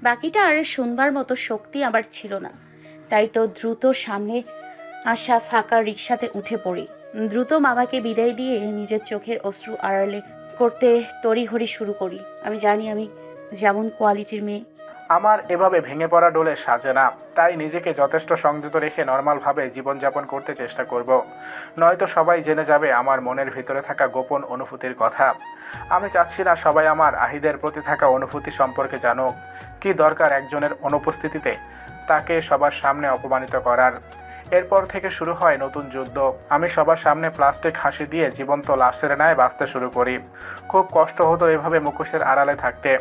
বাকিটা আর শুনবার মতো শক্তি আমার ছিল না। তাই তো দ্রুত সামনে আসা ফাঁকা রিকশাতে উঠে পড়ি। দ্রুত মামাকে বিদায় দিয়ে নিজের চোখের অশ্রু আড়ালে করতে তড়িঘড়ি শুরু করি। আমি জানি আমি যেমন কোয়ালিটির মেয়ে। আমার এভাবে ভেঙে পড়া ডোলে সাজে না, তাই নিজেকে যথেষ্ট সংযত রেখে নর্মালভাবে জীবনযাপন করতে চেষ্টা করব। নয়তো সবাই জেনে যাবে আমার মনের ভিতরে থাকা গোপন অনুভূতির কথা। আমি চাচ্ছি না সবাই আমার আহিদের প্রতি থাকা অনুভূতি সম্পর্কে জানুক। কি দরকার একজনের অনুপস্থিতিতে তাকে সবার সামনে অপমানিত করার। এরপর থেকে শুরু হয় নতুন যুদ্ধ। আমি সবার সামনে প্লাস্টিক হাসি দিয়ে জীবন্ত লাশের ন্যায় বাঁচতে শুরু করি। খুব কষ্ট হতো এভাবে মুখোশের আড়ালে থাকতে।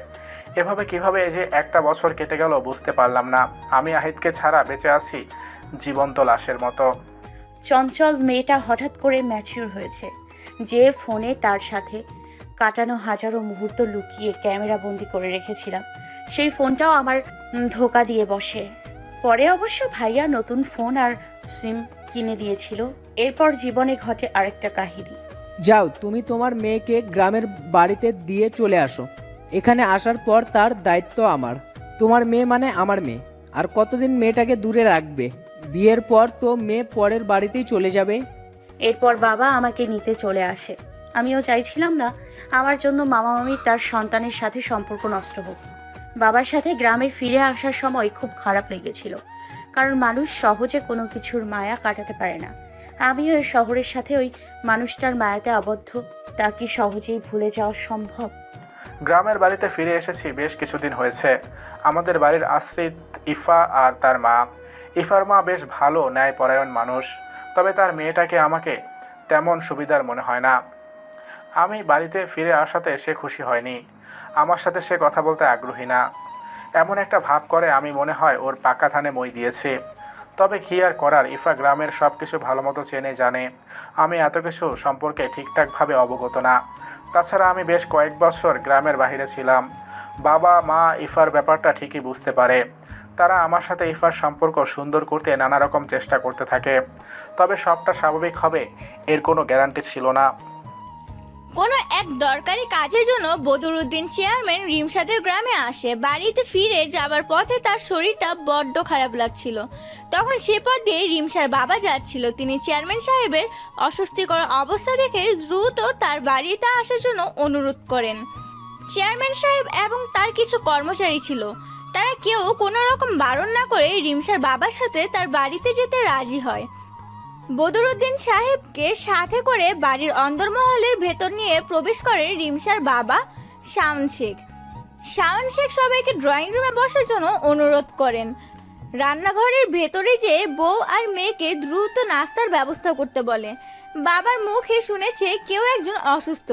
এভাবে কিভাবে এই যে একটা বছর কেটে গেল বুঝতে পারলাম না। আমি আহিদকে ছাড়া বেঁচে আছি জীবন্ত লাশের মতো। চঞ্চল মেয়েটা হঠাৎ করে ম্যাচিউর হয়েছে। যে ফোনে তার সাথে কাটানো হাজারো মুহূর্ত লুকিয়ে ক্যামেরা বন্দি করে রেখেছিলাম, সেই ফোনটাও আমার ধোকা দিয়ে বসে। পরে অবশ্য ভাইয়া নতুন ফোন আর সিম কিনে দিয়েছিল। এরপর জীবনে ঘটে আরেকটা কাহিনী। যাও, তুমি তোমার মেয়েকে গ্রামের বাড়িতে দিয়ে চলে আসো। এখানে আসার পর তার দায়িত্ব আমার। তোমার মেয়ে মানে আমার মেয়ে। আর কতদিন মেয়েটাকে দূরে রাখবে? বিয়ের পর তো মেয়ে পরের বাড়িতেই চলে যাবে। এরপর বাবা আমাকে নিতে চলে আসে। আমিও চাইছিলাম না আমার জন্য মামা মামির তার সন্তানের সাথে সম্পর্ক নষ্ট হোক। বাবার সাথে গ্রামে ফিরে আসার সময় খুব খারাপ লেগেছিল, কারণ মানুষ সহজে কোনো কিছুর মায়া কাটাতে পারে না। আমিও ওই শহরের সাথে ওই মানুষটার মায়াতে আবদ্ধ। তা কি সহজেই ভুলে যাওয়া সম্ভব? গ্রামের বাড়িতে ফিরে এসেছি বেশ কিছুদিন হয়েছে। আমাদের বাড়ির আশ্রিত ইফা আর তার মা। ইফার মা বেশ ভালো ন্যায়পরায়ণ মানুষ, তবে তার মেয়েটাকে আমাকে তেমন সুবিধার মনে হয় না। আমি বাড়িতে ফিরে আসাতে সে খুশি হয়নি। আমার সাথে সে কথা বলতে আগ্রহী না। এমন একটা ভাব করে আমি মনে হয় ওর পাকা ধানে মই দিয়েছে। তবে কী আর করার, ইফা গ্রামের সব কিছু ভালো মতো চেনে জানে। আমি এত কিছু সম্পর্কে ঠিকঠাকভাবে অবগত না। তাছাড়া আমি বেশ কয়েক বছর গ্রামের বাইরে ছিলাম। বাবা মা ইফার ব্যাপারটা ঠিকই বুঝতে পারে। তারা আমার সাথে ইফার সম্পর্ক সুন্দর করতে নানা রকম চেষ্টা করতে থাকে। তবে সবটা স্বাভাবিক হবে এর কোনো গ্যারান্টি ছিল না। কোনো এক দরকারি কাজের জন্য বদরুদ্দিন চেয়ারম্যান রিমসাদের গ্রামে আসে। বাড়িতে ফিরে যাবার পথে তার শরীরটা বড্ড খারাপ লাগছিল। তখন সে পথ দিয়ে রিমসার বাবা যাচ্ছিল। তিনি চেয়ারম্যান সাহেবের অস্বস্তিকর অবস্থা দেখে দ্রুত তার বাড়িতে আসার জন্য অনুরোধ করেন। চেয়ারম্যান সাহেব এবং তার কিছু কর্মচারী ছিল। তারা কেউ কোনো রকম বারণ না করে রিমসার বাবার সাথে তার বাড়িতে যেতে রাজি হয়। বদরুদ্দিন সাহেবকে সাথে করে বাড়ির অন্দরমহলের ভেতর নিয়ে প্রবেশ করে রিমসার বাবা শাওন শেখ। শাওন শেখ সবাইকে ড্রয়িং রুমে বসার জন্য অনুরোধ করেন। রান্নাঘরের ভেতরে যে বউ আর মেয়েকে দ্রুত নাস্তার ব্যবস্থা করতে বলে। বাবার মুখে শুনেছে কেউ একজন অসুস্থ।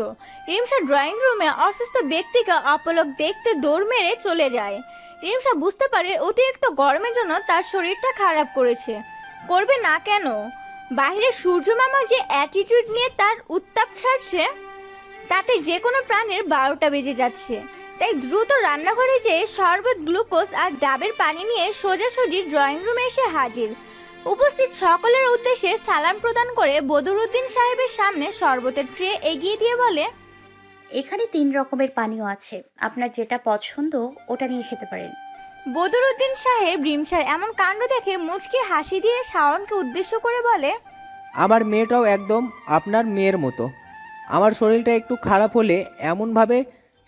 রিমসা ড্রয়িং রুমে অসুস্থ ব্যক্তিকে অপলক দেখতে দৌড় মেরে চলে যায়। রিমসা বুঝতে পারে অতিরিক্ত গরমের জন্য তার শরীরটা খারাপ করবে না কেন? বাইরে সূর্যমামা যে অ্যাটিটিউড নিয়ে তার উত্তাপ ছাড়ছে, তাতে যে কোনো প্রাণের 12টা বেজে যাচ্ছে। তাই দ্রুত রান্নাঘরে যেয়ে শরবত, গ্লুকোজ আর ডাবের পানি নিয়ে সোজাসুজি ড্রয়িং রুমে এসে হাজির। উপস্থিত সকলের উদ্দেশ্যে সালাম প্রদান করে বদরুদ্দিন সাহেবের সামনে শরবতের ট্রে এগিয়ে দিয়ে বলে, এখানে 3 রকমের পানীয় আছে, আপনার যেটা পছন্দ ওটা নিয়ে খেতে পারেন। বদরুদ্দিন সাহেব রিমসার এমন কাণ্ড দেখে মুচকি হাসি দিয়ে শাওনকে উদ্দেশ্য করে বলে, আমার মেয়েটাও একদম আপনার মেয়ের মতো। আমার শরীরটা একটু খারাপ হলে এমনভাবে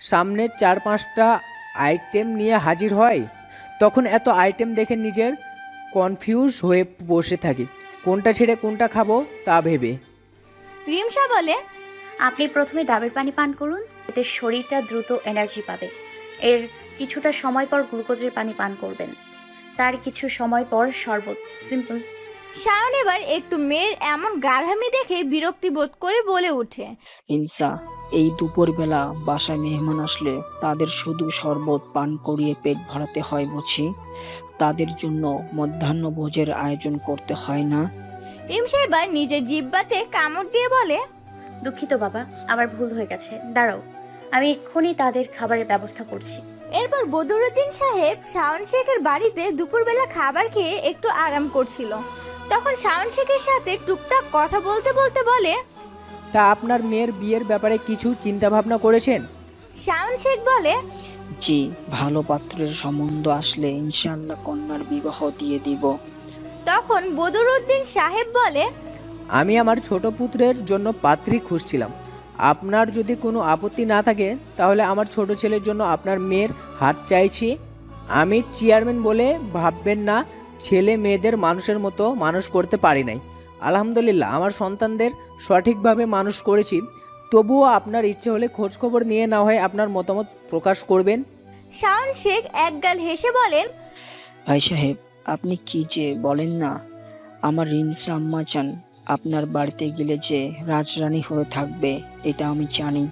সামনে 4-5টা আইটেম নিয়ে হাজির হয়, তখন এত আইটেম দেখে নিজের কনফিউজ হয়ে বসে থাকি, কোনটা ছেড়ে কোনটা খাবো তা ভেবে। রিমসা বলে, আপনি প্রথমে ডাবের পানি পান করুন, এতে শরীরটা দ্রুত এনার্জি পাবে। এর কিছুটা সময় পর গ্লুকোজের পানি পান করবেন, তার কিছু সময় পর শরবত। সিম্পল। শাওন এবার একটু মেয়ের এমন গাধামি দেখে বিরক্তি বোধ করে বলে ওঠে, রিমসা, এই দুপুরবেলা বাসায় মেহমান আসলে তাদের শুধু শরবত পান করিয়ে পেট ভরাতে হয় বুঝি? তাদের জন্য মধ্যাহ্নভোজের আয়োজন করতে হয় না? রিমসা এবার নিজের জিহ্বাতে কামড় দিয়ে বলে, দুঃখিত বাবা, আমার ভুল হয়ে গেছে, দাঁড়াও, আমি এক্ষুনি তাদের খাবারের ব্যবস্থা করছি। এরপর বদরুদ্দিন সাহেব শাওন শেখের বাড়িতে দুপুরবেলা খাবার খেয়ে একটু আরাম করছিল। তখন শাওন শেখের সাথে টুকটাক কথা বলতে বলতে বলে, তা আপনার মেয়ের বিয়ের ব্যাপারে কিছু চিন্তা ভাবনা করেছেন? শাওন শেখ বলে, জি, ভালো পাত্রের সম্বন্ধ আসলে ইনশাআল্লাহ কন্যার বিবাহ দিয়ে দিব। তখন বদরুদ্দিন সাহেব বলে, আমি আমার ছোট পুত্রের জন্য পাত্রী খুঁজছিলাম। আপনার যদি কোনো আপত্তি না থাকে তাহলে আমার ছোট ছেলের জন্য আপনার মেয়ের হাত চাইছি। আমি চেয়ারম্যান বলে ভাববেন না, ছেলে মেয়েদের মানুষের মতো মানুষ করতে পারি নাই। আলহামদুলিল্লাহ আমার সন্তানদের সঠিকভাবে মানুষ করেছি। তবুও আপনার ইচ্ছে হলে খোঁজখবর নিয়ে না হয় আপনার মতামত প্রকাশ করবেন। শাওন শেখ একগাল হেসে বলেন, ভাই সাহেব, আপনি কি যে বলেন না। আমার রিমসা আম্মা চান আপনার বাড়িতে গেলে যে রাজরানী হয়ে থাকবে, এটা আমি জানি।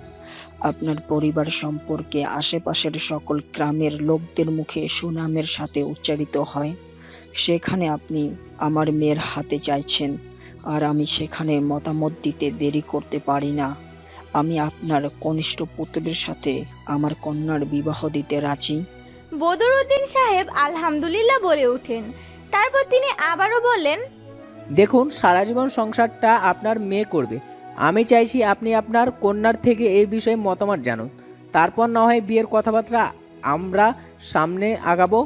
আপনার পরিবার সম্পর্কে আশেপাশের সকল গ্রামের লোকদের মুখে সুনামের সাথে উচ্চারিত হয়। সেখানে আপনি আমার মেয়ের হাতে চাইছেন, আর আমি সেখানে মতামত দিতে দেরি করতে পারি না। আমি আপনার কনিষ্ঠ পুত্রের সাথে আমার কন্যার বিবাহ দিতে রাজি। বদরুদ্দিন সাহেব আলহামদুলিল্লাহ বলে ওঠেন। তারপর তিনি আবারও বললেন, দেখুন, সারা জীবন সংসারটা আপনার মেয়ে করবে। আমি চাইছি আপনি আপনার কন্যার থেকে এই বিষয়ে মতামত জানুন, তারপর না হয় বিয়ের কথাবার্তা আমরা সামনে আগাবো।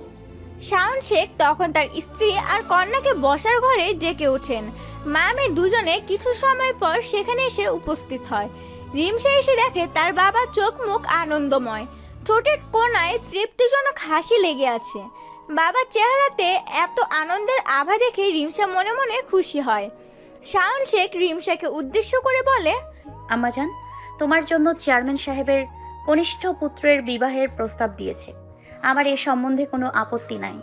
শাওন শেখ তখন তার স্ত্রী আর কন্যাকে বসার ঘরে ডেকে ওঠেন। মা মেয়ে দুজনে কিছু সময় পর সেখানে এসে উপস্থিত হয়। রিমসা এসে দেখে তার বাবা চোখ মুখ আনন্দময়, ঠোঁটের কোণায় তৃপ্তিজনক হাসি লেগে আছে। বাবার চেহারাতে এত আনন্দের আভা দেখে রিমসা মনে মনে খুশি হয়। শাওন শেখ রিমসাকে উদ্দেশ্য করে বলে, আম্মাজান, তোমার জন্য চেয়ারম্যান সাহেবের কনিষ্ঠ পুত্রের বিবাহের প্রস্তাব দিয়েছে। আমার এ সম্বন্ধে কোনো আপত্তি নাই।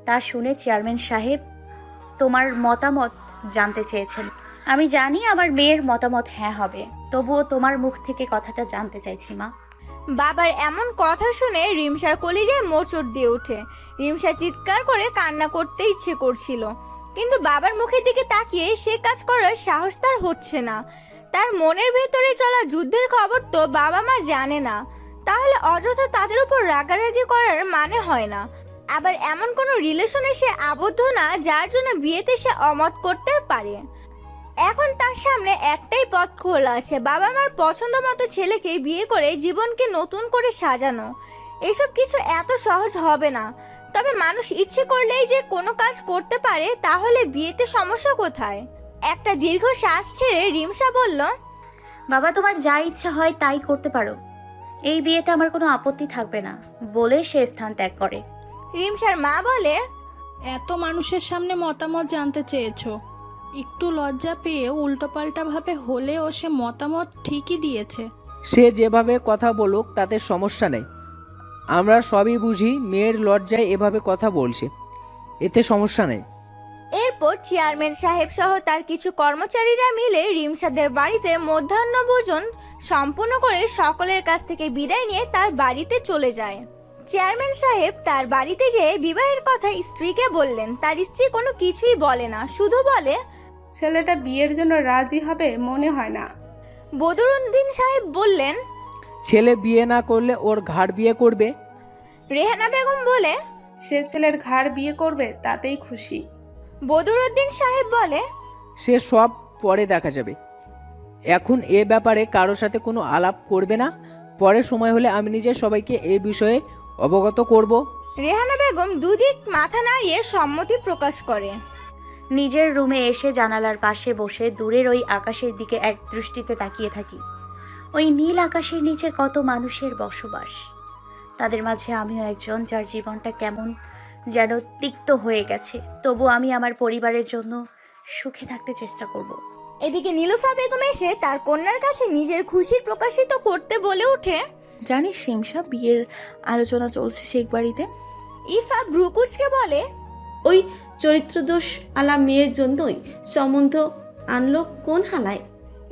তা শুনে চেয়ারম্যান সাহেব তোমার মতামত জানতে চেয়েছেন। আমি জানি আমার মেয়ের মতামত হ্যাঁ হবে, তবুও তোমার মুখ থেকে কথাটা জানতে চাইছি মা। বাবার এমন কথা শুনে রিমসার কলিজায় মোচড় দিয়ে ওঠে। রিমসা চিৎকার করে কান্না করতে ইচ্ছে করছিল, কিন্তু বাবার মুখের দিকে তাকিয়ে সে কাজ করার সাহস তার হচ্ছে না। তার মনের ভেতরে চলা যুদ্ধের খবর তো বাবা মা জানে না, তাহলে অযথা তাদের উপর রাগারাগি করার মানে হয় না। আবার এমন কোনো রিলেশনে সে আবদ্ধ না যার জন্য বিয়েতে সে অমত করতে পারে। এখন তার সামনে একটাই পথ খোলা আছে, বাবা মার পছন্দ মতো ছেলেকে বিয়ে করে জীবনকে নতুন করে সাজানো। এসব কিছু এত সহজ হবে না। তবে মানুষ ইচ্ছে করলেই যে কোনো কাজ করতে পারে, তাহলে বিয়েতে সমস্যা কোথায়? একটা দীর্ঘ শ্বাস ছেড়ে রিমসা বলল, বাবা, তোমার যা ইচ্ছা হয় তাই করতে পারো। এই বিয়েতে আমার কোনো আপত্তি থাকবে না বলে সে স্থান ত্যাগ করে। রিমসার মা বলে, এত মানুষের সামনে মতামত জানতে চেয়েছো, একটু লজ্জা পেয়ে উল্টোপাল্টা ভাবে হলেও সে মতামত ঠিকই দিয়েছে। সে যেভাবে কথা বলুক তাতে সমস্যা নেই, আমরা সবই বুঝি। মেয়ের লজ্জায় এভাবে কথা বলছে, এতে সমস্যা নেই। এরপর চেয়ারম্যান সাহেব সহ তার কিছু কর্মচারীরা মিলে রিমসাদের বাড়িতে মধ্যাহ্নভোজন সম্পূর্ণ করে সকলের কাছ থেকে বিদায় নিয়ে তার বাড়িতে চলে যায়। চেয়ারম্যান সাহেব তার বাড়িতে যেয়ে বিবাহের কথা স্ত্রীকে বললেন। তার স্ত্রী কোনো কিছুই বলে না, শুধু বলে, ছেলেটা বিয়ের জন্য রাজি হবে মনে হয় না। বদরুদ্দিন সাহেব বললেন, ছেলে বিয়ে না করলে ওর ঘাড় বিয়ে করবে। রেহানা বেগম বলে, সে ছেলের ঘাড় বিয়ে করবে তাতেই খুশি। বদরুদ্দিন সাহেব বলে, সে সব পরে দেখা যাবে, এখন এ ব্যাপারে কারোর সাথে কোনো আলাপ করবে না। পরে সময় হলে আমি নিজে সবাইকে এই বিষয়ে অবগত করব। রেহানা বেগম দুদিক মাথা নাড়িয়ে সম্মতি প্রকাশ করে। নিজের রুমে এসে জানালার পাশে বসে দূরের ওই আকাশের দিকে এক দৃষ্টিতে তাকিয়ে থাকি। ওই নীল আকাশের নিচে কত মানুষের বসবাস। তাদের মাঝে আমিও একজন, যার জীবনটা কেমন যেন তিক্ত হয়ে গেছে। তবু আমি আমার পরিবারের জন্য সুখে থাকতে চেষ্টা করব। এদিকে নীলুফা বেগম এসে তার কন্যার কাছে নিজের খুশির প্রকাশিত করতে বলে ওঠে, জানিস রিমসা, বিয়ের আলোচনা চলছে শেখ বাড়িতে। ইফা ব্রুকুচকে বলে, ওই চরিত্রদোষ আলা মেয়ের জন্যই সম্বন্ধ আনলো কোন হালায়?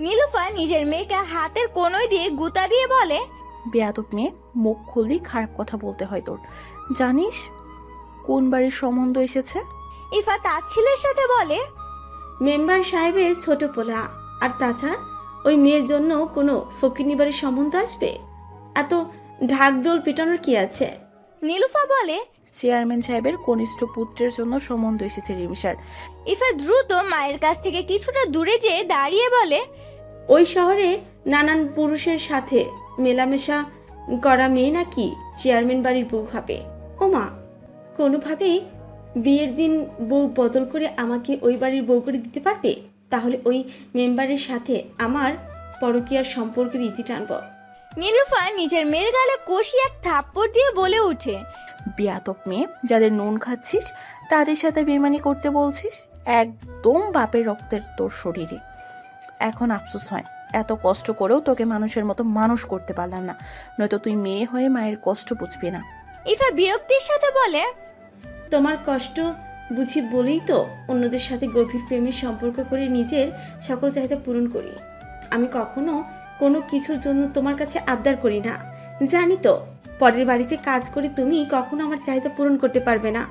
নীলুফা নিজের মেয়েকে হাতের কোনোয় দিয়ে গুতা দিয়ে বলে, বেয়াদব মেয়ে, মুখ খুললেই খারাপ কথা বলতে হয় তোর। জানিস কোন বাড়ির সম্বন্ধ এসেছে? ইফা তাচ্ছিলের সাথে বলে, মেম্বার সাহেবের ছোট পোলা। আর তাছাড়া ওই মেয়ের জন্য কোনো ফকিনি বাড়ির সম্বন্ধ আসবে? এত ঢাকঢোল পিটানোর কি আছে? নীলুফা বলে, চেয়ারম্যান সাহেবের কনিষ্ঠ পুত্রের জন্য সম্বন্ধ এসেছে রিমসার। ইফা দ্রুত মায়ের কাছ থেকে কিছুটা দূরে যেয়ে দাঁড়িয়ে বলে, ওই শহরে নানান পুরুষের সাথে মেলামেশা করা মেয়ে নাকি চেয়ারম্যান বাড়ির বউ হবে? ওমা, কোনোভাবেই বিয়ের দিন বউ বদল করে আমাকে ওই বাড়ির বউ করে দিতে পারবে? তাহলে ওই মেম্বারের সাথে আমার পরকীয়ার সম্পর্কের ইতি টানব। নীলুফার নিজের মেয়ের গালে কষি এক থাপ্পড় দিয়ে বলে ওঠে, বেয়াদব মেয়ে, যাদের নুন খাচ্ছিস তাদের সাথে বেমানি করতে বলছিস। একদম বাপের রক্তের তোর শরীরে। এখন আফসোস হয় এত কষ্ট করেও তোকে মানুষের মতো মানুষ করতে পারলাম না, নয়তো তুই মেয়ে হয়ে মায়ের কষ্ট বুঝবি না। ইফা বিরক্তির সাথে বলে, তোমার কষ্ট বুঝি বলেই তো অন্যদের সাথে গভীর প্রেমের সম্পর্ক করে নিজের সকল চাহিদা পূরণ করি। আমি কখনো কোনো কিছুর জন্য তোমার কাছে আবদার করি না। জানি তো পরের বাড়িতে কাজ করে তুমি কখনো আমার চাহিদা পূরণ করতে পারবে না।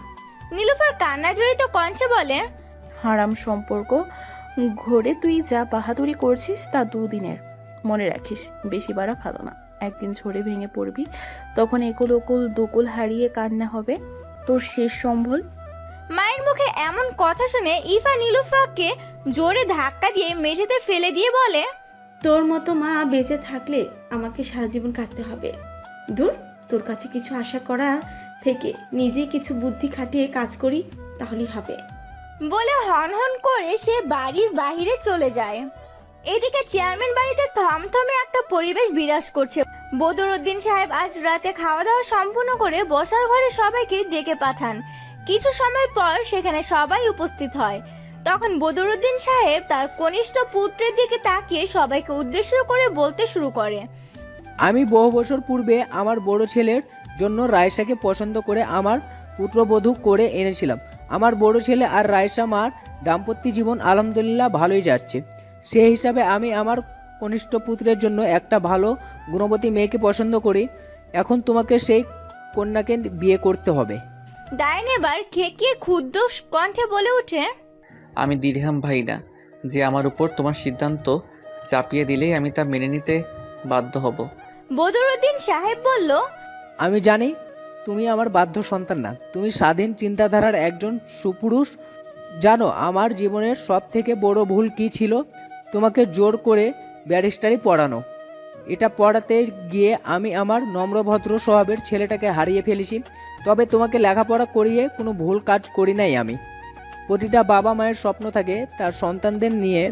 নীলুফার কান্না জড়িত কণ্ঠে বলে, হারাম সম্পর্ক ঘরে তুই যা বাহাদুরি করছিস তা দুদিনের, মনে রাখিস বেশি বাড়া ভালো না। একদিন ঝরে ভেঙে পড়বি, তখন একুল ওকুল দুকুল হারিয়ে কান্না হবে তোর শেষ সম্বল। মায়ের মুখে এমন কথা শুনে ইফা নীলুফাকে জোরে ধাক্কা দিয়ে মেঝেতে ফেলে দিয়ে বলে, তোর মতো মা বেঁচে থাকলে আমাকে সারা জীবন কাটতে হবে। দূর, তোর কাছে কিছু আশা করা থেকে নিজেই কিছু বুদ্ধি খাটিয়ে কাজ করি, তাহলেই হবে। বলে হনহন করে সে বাড়ির বাইরে চলে যায়। এদিকে চেয়ারম্যান বাড়িতে থমথমে একটা পরিবেশ বিরাজ করছে। বদরুদ্দিন সাহেব আজ রাতে খাওয়া দাওয়া সম্পূর্ণ করে বসার ঘরে সবাইকে ডেকে পাঠান। কিছু সময় পর সেখানে সবাই উপস্থিত হয়। তখন বদরুদ্দিন সাহেব তার কনিষ্ঠ পুত্রের দিকে তাকিয়ে সবাইকে উদ্দেশ্য করে বলতে শুরু করে, আমি বহু বছর পূর্বে আমার বড় ছেলের জন্য রায়সাকে পছন্দ করে আমার পুত্রবধূ করে এনেছিলাম। আমার বড় ছেলে আর রায়সা মার দাম্পত্য জীবন আলহামদুলিল্লাহ ভালোই যাচ্ছে। সেই হিসাবে আমি আমার কনিষ্ঠ পুত্রের জন্য একটা ভালো গুণবতী মেয়েকে পছন্দ করি। এখন তোমাকে সেই কন্যাকে বিয়ে করতে হবে। ডাইন এবার খেকিয়ে ক্ষুদ্র কণ্ঠে বলে ওঠে, আমি দিরহাম ভাই না যে আমার উপর তোমার সিদ্ধান্ত চাপিয়ে দিলেই আমি তা মেনে নিতে বাধ্য হব। বদরুদ্দিন সাহেব বলল, আমি জানি তুমি আমার বাধ্য সন্তান না, তুমি স্বাধীন চিন্তাধারার একজন সুপুরুষ। জানো আমার জীবনের সব থেকে বড় ভুল কী ছিল? তোমাকে জোর করে ব্যারিস্টারি পড়ানো। এটা পড়াতে গিয়ে আমি আমার নম্রভদ্র স্বভাবের ছেলেটাকে হারিয়ে ফেলেছি। তবে তোমাকে লেখাপড়া করিয়ে কোনো ভুল কাজ করি নাই আমি। প্রতিটা বাবা মায়ের স্বপ্ন থাকে তার সন্তানদের নিয়ে।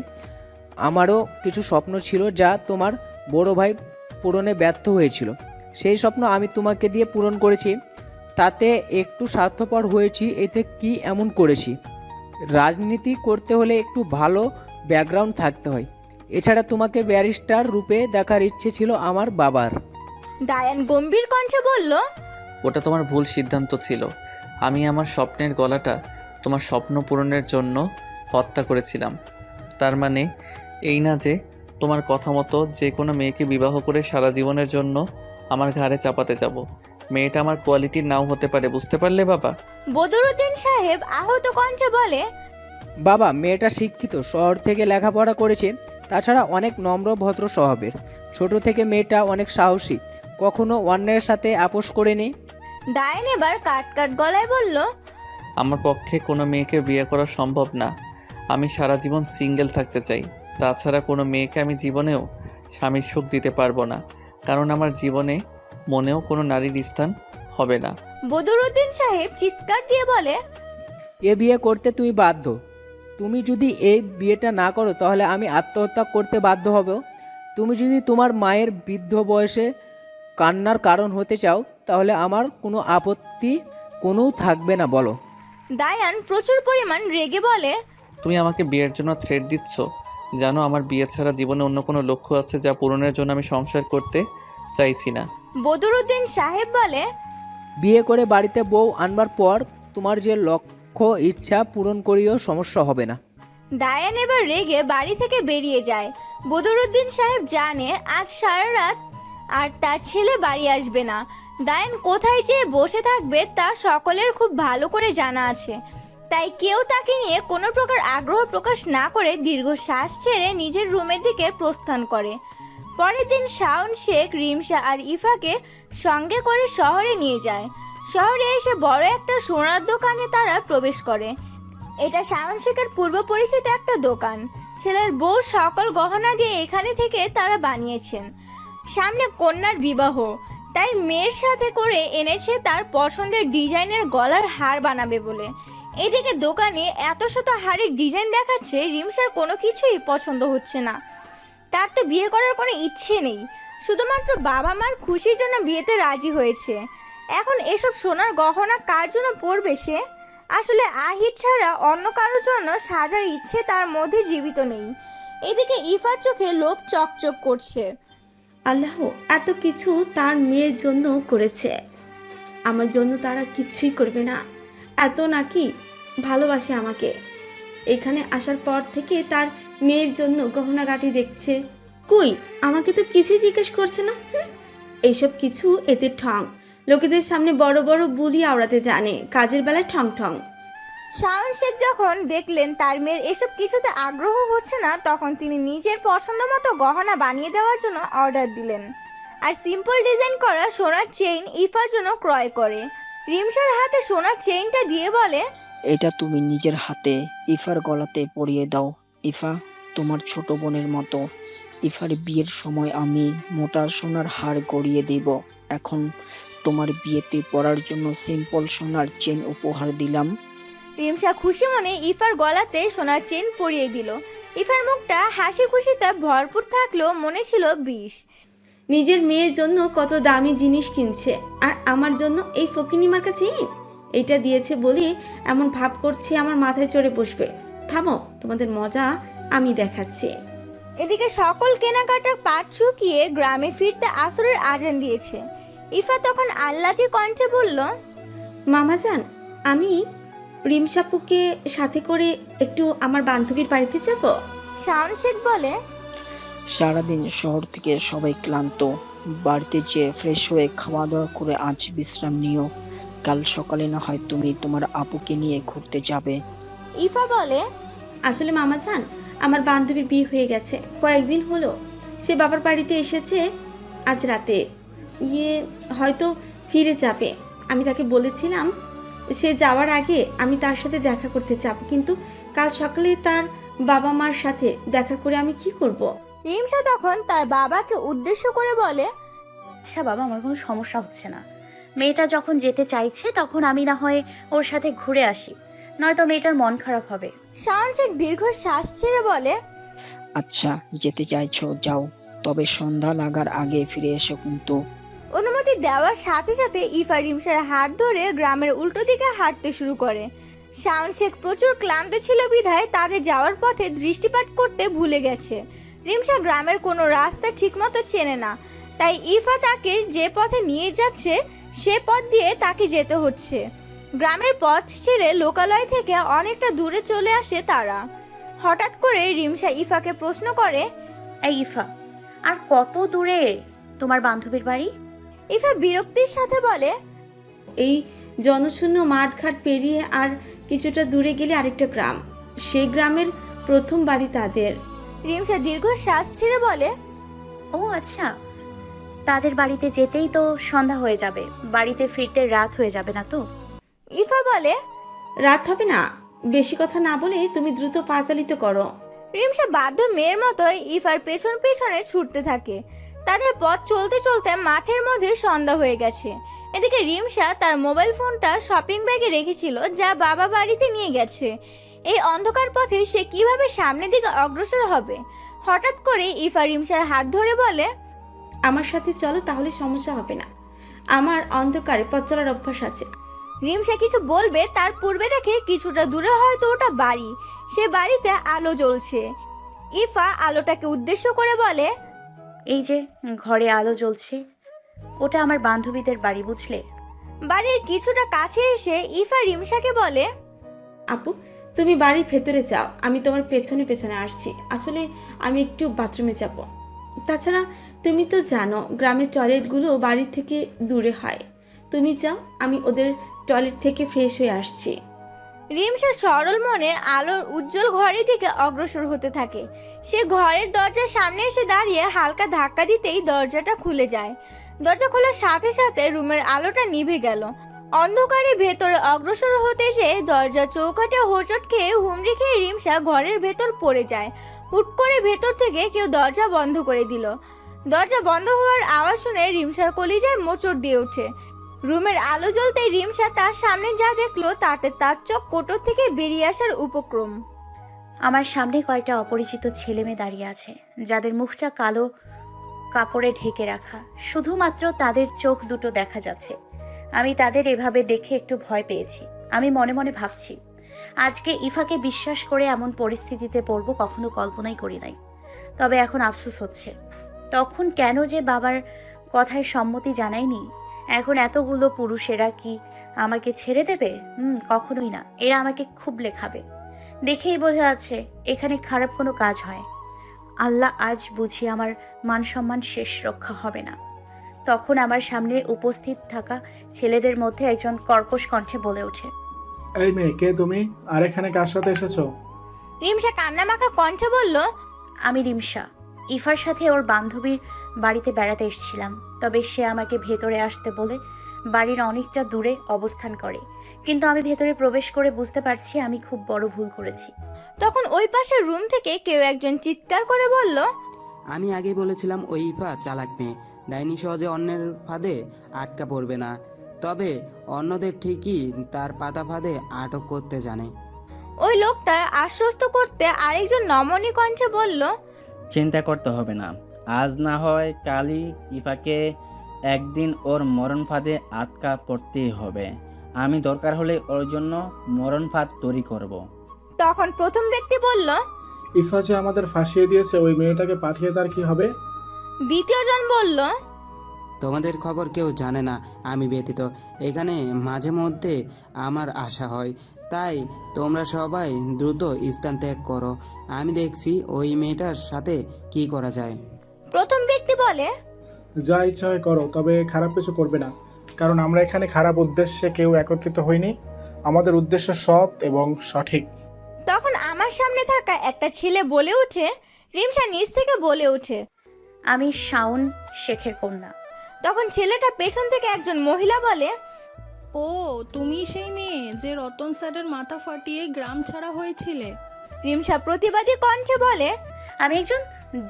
আমারও কিছু স্বপ্ন ছিল যা তোমার বড় ভাই পূরণে ব্যর্থ হয়েছিল। সেই স্বপ্ন আমি তোমাকে দিয়ে পূরণ করেছি। তাতে একটু স্বার্থপর হয়েছি, এতে কি এমন করেছি? রাজনীতি করতে হলে একটু ভালো ব্যাকগ্রাউন্ড থাকতে হয়। এছাড়া তোমাকে ব্যারিস্টার রূপে দেখার ইচ্ছে ছিল আমার বাবার। ডায়ান গম্ভীর কণ্ঠে বলল, ওটা তোমার ভুল সিদ্ধান্ত ছিল। আমি আমার স্বপ্নের গলাটা তোমার স্বপ্ন পূরণের জন্য হত্যা করেছিলাম। তার মানে এই না যে তোমার কথা মতো যে কোনো মেয়েকে বিবাহ করে সারা জীবনের জন্য আমার ঘাড়ে চাপাতে যাব। মেয়েটা আমার কোয়ালিটির নাও হতে পারে, বুঝতে পারলে বাবা? বদরুদ্দিন সাহেব আহত কণ্ঠে বলে, বাবা মেয়েটা শিক্ষিত, শহর থেকে লেখাপড়া করেছে, তাছাড়া অনেক নম্র ভদ্র স্বভাবের। ছোট থেকে মেয়েটা অনেক সাহসী, কখনো অন্যের সাথে আপোষ করেনি। ডায়ান এবার কাট কাট গলায় বলল, আমার পক্ষে কোনো মেয়েকে বিয়ে করা সম্ভব না। আমি সারা জীবন সিঙ্গেল থাকতে চাই। তাছাড়া কোনো মেয়েকে আমি জীবনেও স্বামীর সুখ দিতে পারবো না, কারণ আমার জীবনে মনেও কোনো নারীর স্থান হবে না। বদরুদ্দিন সাহেব চিৎকার দিয়ে বলে, এ বিয়ে করতে তুমি বাধ্য। তুমি যদি এই বিয়েটা না করো তাহলে আমি আত্মহত্যা করতে বাধ্য হব। তুমি যদি তোমার মায়ের বৃদ্ধ বয়সে কান্নার কারণ হতে চাও তাহলে আমার কোনো আপত্তি কোনো থাকবে না, বলো। ডায়ান প্রচুর পরিমাণ রেগে বলে, তুমি আমাকে বিয়ের জন্য থ্রেট দিচ্ছ? জানো আমার বিয়ে ছাড়া জীবনে অন্য কোনো লক্ষ্য আছে যা পূরণের জন্য আমি সংসার করতে চাইছি না। বদরুদ্দিন সাহেব বলে, বিয়ে করে বাড়িতে বউ আনবার পর তোমার যে লক্ষ্য ইচ্ছা পূরণ করিও সমস্যা হবে না। ডায়ান এবার রেগে বাড়ি থেকে বেরিয়ে যায়। বদরুদ্দিন সাহেব জানে আজ সারা রাত আর তার ছেলে বাড়ি আসবে না। ডায়ান কোথায় যেয়ে বসে থাকবে তা সকলের খুব ভালো করে জানা আছে। তাই কেউ তাকে নিয়ে কোনো প্রকার আগ্রহ প্রকাশ না করে দীর্ঘশ্বাস ছেড়ে নিজের রুমের দিকে প্রস্থান করে। পরের দিন শাওন শেখ রিমসা আর ইফাকে সঙ্গে করে শহরে নিয়ে যায়। শহরে এসে বড় একটা সোনার দোকানে তারা প্রবেশ করে। এটা শাওন শেখের পূর্ব পরিচিত একটা দোকান। ছেলের বউ সকল গহনা দিয়ে এখানে থেকে তারা বানিয়েছেন। সামনে কন্যার বিবাহ, তাই মেয়ের সাথে করে এনেছে তার পছন্দের ডিজাইনের গলার হার বানাবে বলে। এদিকে দোকানে এত শত হারের ডিজাইন দেখাচ্ছে, রিমসার কোনো কিছুই পছন্দ হচ্ছে না। তার তো বিয়ে করার কোনো ইচ্ছে নেই, শুধুমাত্র বাবা মার খুশির জন্য বিয়েতে রাজি হয়েছে। এখন এসব সোনার গহনা কার জন্য পরবে সে? আসলে আহির ছাড়া অন্য কারোর জন্য সাজার ইচ্ছে তার মধ্যে জীবিত নেই। এদিকে ইফার চোখে লোভ চকচক করছে। আল্লাহ এত কিছু তার মেয়ের জন্য করেছে, আমার জন্য তারা কিছুই করবে না। এত নাকি ভালোবাসে আমাকে। এখানে আসার পর থেকে তার মেয়ের জন্য গহনাগাটি দেখছে। কই, আমাকে তো কিছুই জিজ্ঞেস করছে না। এইসব কিছু এতে ঠং। লোকেদের সামনে বড় বড় বুলি আওড়াতে জানে, কাজের বেলায় ঠং ঠং। শাওন শেখ যখন দেখলেন তার মেয়ের এসব কিছুতে আগ্রহ হচ্ছে না, তখন তিনি নিজের পছন্দ মতো গহনা বানিয়ে দেওয়ার জন্য অর্ডার দিলেন। আর সিম্পল ডিজাইন করা সোনার চেইন ইফার জন্য ক্রয় করে। রিমসার হাতে সোনার চেইনটা দিয়ে বলে, এটা তুমি নিজের হাতে ইফার গলাতে পরিয়ে দাও। ইফা তোমার ছোট বোনের মতো। ইফার বিয়ের সময় আমি মোটা সোনার হার গড়িয়ে দেব। এখন তোমার বিয়েতে পরার জন্য সিম্পল সোনার চেন উপহার দিলাম। রিমসা খুশি মনে ইফার গলাতে সোনার চেন পরিয়ে দিল। ইফার মুখটা হাসি খুশিতে ভরপুর থাকলেও মনে ছিল বিষ। নিজের মেয়ের জন্য কত দামি জিনিস কিনছে, আর আমার জন্য এই ফকিনিমার কাছে এইটা দিয়েছে বলে এমন ভাব করছে আমার মাথায় চড়ে বসবে। থামো, তোমাদের মজা আমি দেখাচ্ছি। এদিকে সকল কেনাকাটার পাট চুকিয়ে গ্রামে ফিরতে আসরের আজান দিয়েছে। ইফা তখন আল্লাদি কণ্ঠে বলল, মামাজান, আমি রিমসাপুকে সাথে করে একটু আমার বান্ধবীর বাড়িতে যাব। শাওন শেখ বলে, সারাদিন শহর থেকে সবাই ক্লান্ত, বাড়িতে যেয়ে ফ্রেশ হয়ে খাওয়া দাওয়া করে আজ বিশ্রাম নিও। কাল সকালে না হয় তুমি তোমার আপুকে নিয়ে ঘুরতে যাবে। ইফা বলে, আসলে মামাজান, আমার বান্ধবীর বিয়ে হয়ে গেছে, কয়েকদিন হলো। সে বাবার বাড়িতে এসেছে আজ রাতে, হয়তো ফিরে যাবে। আমি তাকে বলেছিলাম সে যাওয়ার আগে আমি তার সাথে দেখা করতে যাব, কিন্তু কাল সকালে তার বাবা মার সাথে দেখা করে আমি কি করব। রিমসা তখন তার বাবাকে উদ্দেশ্য করে বলে, আচ্ছা বাবা, আমার কোনো সমস্যা হচ্ছে না। মেয়েটা যখন যেতে চাইছে তখন আমি না হয় ওর সাথে ঘুরে আসি, নয়তো মেয়েটার মন খারাপ হবে। শাওন শেখ দীর্ঘ শ্বাস ছেড়ে বলে, আচ্ছা, যেতে চাইছো যাও, তবে সন্ধ্যা লাগার আগে ফিরে এসো কিন্তু। অনুমতি দেওয়ার সাথে সাথে ইফা রিমসার হাত ধরে গ্রামের উল্টো দিকে হাঁটতে শুরু করে। শাওন শেখ প্রচুর ক্লান্ত ছিল বিধায় তাদের যাওয়ার পথে দৃষ্টিপাত করতে ভুলে গেছে। রিমসা গ্রামের কোনো রাস্তা ঠিকমতো চেনে না, তাই ইফা তাকে যে পথে নিয়ে যাচ্ছে সে পথ দিয়ে তাকে যেতে হচ্ছে। গ্রামের পথ ছেড়ে লোকালয় থেকে অনেকটা দূরে চলে আসে তারা। হঠাৎ করে রিমসা ইফাকে প্রশ্ন করে, এই ইফা, আর কত দূরে তোমার বান্ধবীর বাড়ি? ইফা বিরক্তির সাথে বলে, এই জনশূন্য মাঠঘাট পেরিয়ে আর কিছুটা দূরে গেলে আরেকটা গ্রাম, সেই গ্রামের প্রথম বাড়ি তাদের। রিমসা দীর্ঘ শ্বাস ছেড়ে বলে, ও আচ্ছা, তাদের বাড়িতে যেতেই তো সন্ধ্যা হয়ে যাবে, বাড়িতে ফিরতে রাত হয়ে যাবে না তো? ইফা বলে, রাত হবে না, বেশি কথা না বলে তুমি দ্রুত পা চালিত করো। রিমসা বাধ্য মেয়ের মতোই ইফার পেছন পেছনে ছুটতে থাকে। তাদের পথ চলতে চলতে মাঠের মধ্যে সন্ধ্যা হয়ে গেছে। এদিকে রিমসা তার মোবাইল ফোনটা শপিং ব্যাগে রেখেছিল, যা বাবা বাড়িতে নিয়ে গেছে। এই অন্ধকার পথে সে কিভাবে সামনের দিকে অগ্রসর হবে? হঠাৎ করে ইফা রিমসার হাত ধরে বলে, আমার সাথে চলো, তাহলে সমস্যা হবে না। আমার অন্ধকারে পথ চলার অভ্যাস আছে। রিমসা কিছু বলবে তার পূর্বে দেখে কিছুটা দূরে হয়তো ওটা বাড়ি, সে বাড়িতে আলো জ্বলছে। ইফা আলোটাকে উদ্দেশ্য করে বলে, এই যে ঘরে আলো জ্বলছে, ওটা আমার বান্ধবীদের বাড়ি, বুঝলে? বাড়ির কিছুটা কাছে এসে ইফা রিমসাকে বলে, আপু, তুমি বাড়ির ভেতরে যাও, আমি তোমার পেছনে পেছনে আসছি। আসলে আমি একটু বাথরুমে যাব। তাছাড়া তুমি তো জানো গ্রামের টয়লেটগুলো বাড়ির থেকে দূরে হয়। তুমি যাও, আমি ওদের টয়লেট থেকে ফ্রেশ হয়ে আসছি। রিমসা সরল মনে আলোর উজ্জ্বল ঘরের দিকে অগ্রসর হতে থাকে। সে ঘরের দরজার সামনে এসে দাঁড়িয়ে হালকা ধাক্কা দিতেই দরজাটা খুলে যায়। দরজা খোলার সাথে সাথে রুমের আলোটা নিভে গেল। অন্ধকারে ভেতরে অগ্রসর হতে যেয়ে দরজার চৌকাঠে হোঁচট খেয়ে হুমড়ি খেয়ে রিমসা ঘরের ভেতর পড়ে যায়। হুট করে ভেতর থেকে কেউ দরজা বন্ধ করে দিল। দরজা বন্ধ হওয়ার আওয়াজ শুনে রিমসার কলিজায় মোচড় দিয়ে ওঠে। রুমের আলো জ্বলতে রিমসা তার সামনে যা দেখলো তাতে তার চোখ কোটর থেকে বেরিয়ে আসার উপক্রম। আমার সামনে কয়েকটা অপরিচিত ছেলেমেয়ে দাঁড়িয়ে আছে, যাদের মুখটা কালো কাপড়ে ঢেকে রাখা, শুধুমাত্র তাদের চোখ দুটো দেখা যাচ্ছে। আমি তাদের এভাবে দেখে একটু ভয় পেয়েছি। আমি মনে মনে ভাবছি, আজকে ইফাকে বিশ্বাস করে এমন পরিস্থিতিতে পড়ব কখনো কল্পনাই করি নাই। তবে এখন আফসোস হচ্ছে, তখন কেন যে বাবার কথায় সম্মতি জানাইনি। এখন এতগুলো পুরুষেরা কি আমাকে ছেড়ে দেবে? কখনোই না। এরা আমাকে খুব লেখাবে। দেখেই বোঝা যাচ্ছে এখানে খারাপ কোনো কাজ হয়। আল্লাহ, আজ বুঝি আমার মান সম্মান শেষ রক্ষা হবে না। তখন আমার সামনে উপস্থিত থাকা ছেলেদের মধ্যে একজন কর্কশ কণ্ঠে বলে ওঠে, এই মেয়ে, কে তুমি? আর এখানে কার সাথে এসেছো? রিমসা কান্নামাখা কণ্ঠে বলল, আমি রিমসা। ইফার সাথে ওর বান্ধবীর বাড়িতে বেড়াতে এসেছিলাম। তবে সে আমাকে ভেতরে আসতে বলে বাড়ির অনেকটা দূরে অবস্থান করে, কিন্তু আমি ভেতরে প্রবেশ করে বুঝতে পারছি আমি খুব বড় ভুল করেছি। তখন ওই পাশের রুম থেকে কেউ একজন চিৎকার করে বলল, আমি আগেই বলেছিলাম ওই ইফা চালাক মেয়ে, ডাইনি সহজে অন্যের ফাঁদে আটকা পড়বে না। তবে অন্যদের ঠিকই তার পাতা ফাঁদে আটক করতে জানে। ওই লোকটা আশ্বস্ত করতে আরেকজন নমনীয় কণ্ঠে বলল, চিন্তা করতে হবে না, আজ না হয় কালই ইফাকে একদিন ওর মরণ ফাঁদে আটকা পড়তেই হবে। আমি দরকার হলে ওর জন্য মরণ ফাঁদ তৈরি করব। তখন প্রথম ব্যক্তি বলল, ইফা যে আমাদের ফাঁসিয়ে দিয়েছে, ওই মেয়েটাকে পাঠিয়ে তার কি হবে? দ্বিতীয়জন বলল, তোমাদের খবর কেউ জানে না, আমি ব্যতীত। এখানে মাঝে মধ্যে আমার আশা হয়, তাই তোমরা সবাই দ্রুত স্থান ত্যাগ করো। আমি দেখছি ওই মেয়েটার সাথে কি করা যায়। প্রথম ব্যক্তি বলে, যা ইচ্ছা হয় করো, তবে খারাপ কিছু করবে না, কারণ আমরা এখানে খারাপ উদ্দেশ্যে কেউ একত্রিত হইনি। আমাদের উদ্দেশ্য সৎ এবং সঠিক। তখন আমার সামনে থাকা একটা ছেলে বলে ওঠে, রিমসা নিচ থেকে বলে ওঠে, আমি শাওন শেখের কন্যা। তখন ছেলেটা পেছন থেকে একজন মহিলা বলে, ও তুমি সেই মেয়ে যে রতন স্যারের মাথা ফাটিয়ে গ্রাম ছাড়া হয়েছিলে? রিমসা প্রতিবাদী কণ্ঠে বলে, আমি একজন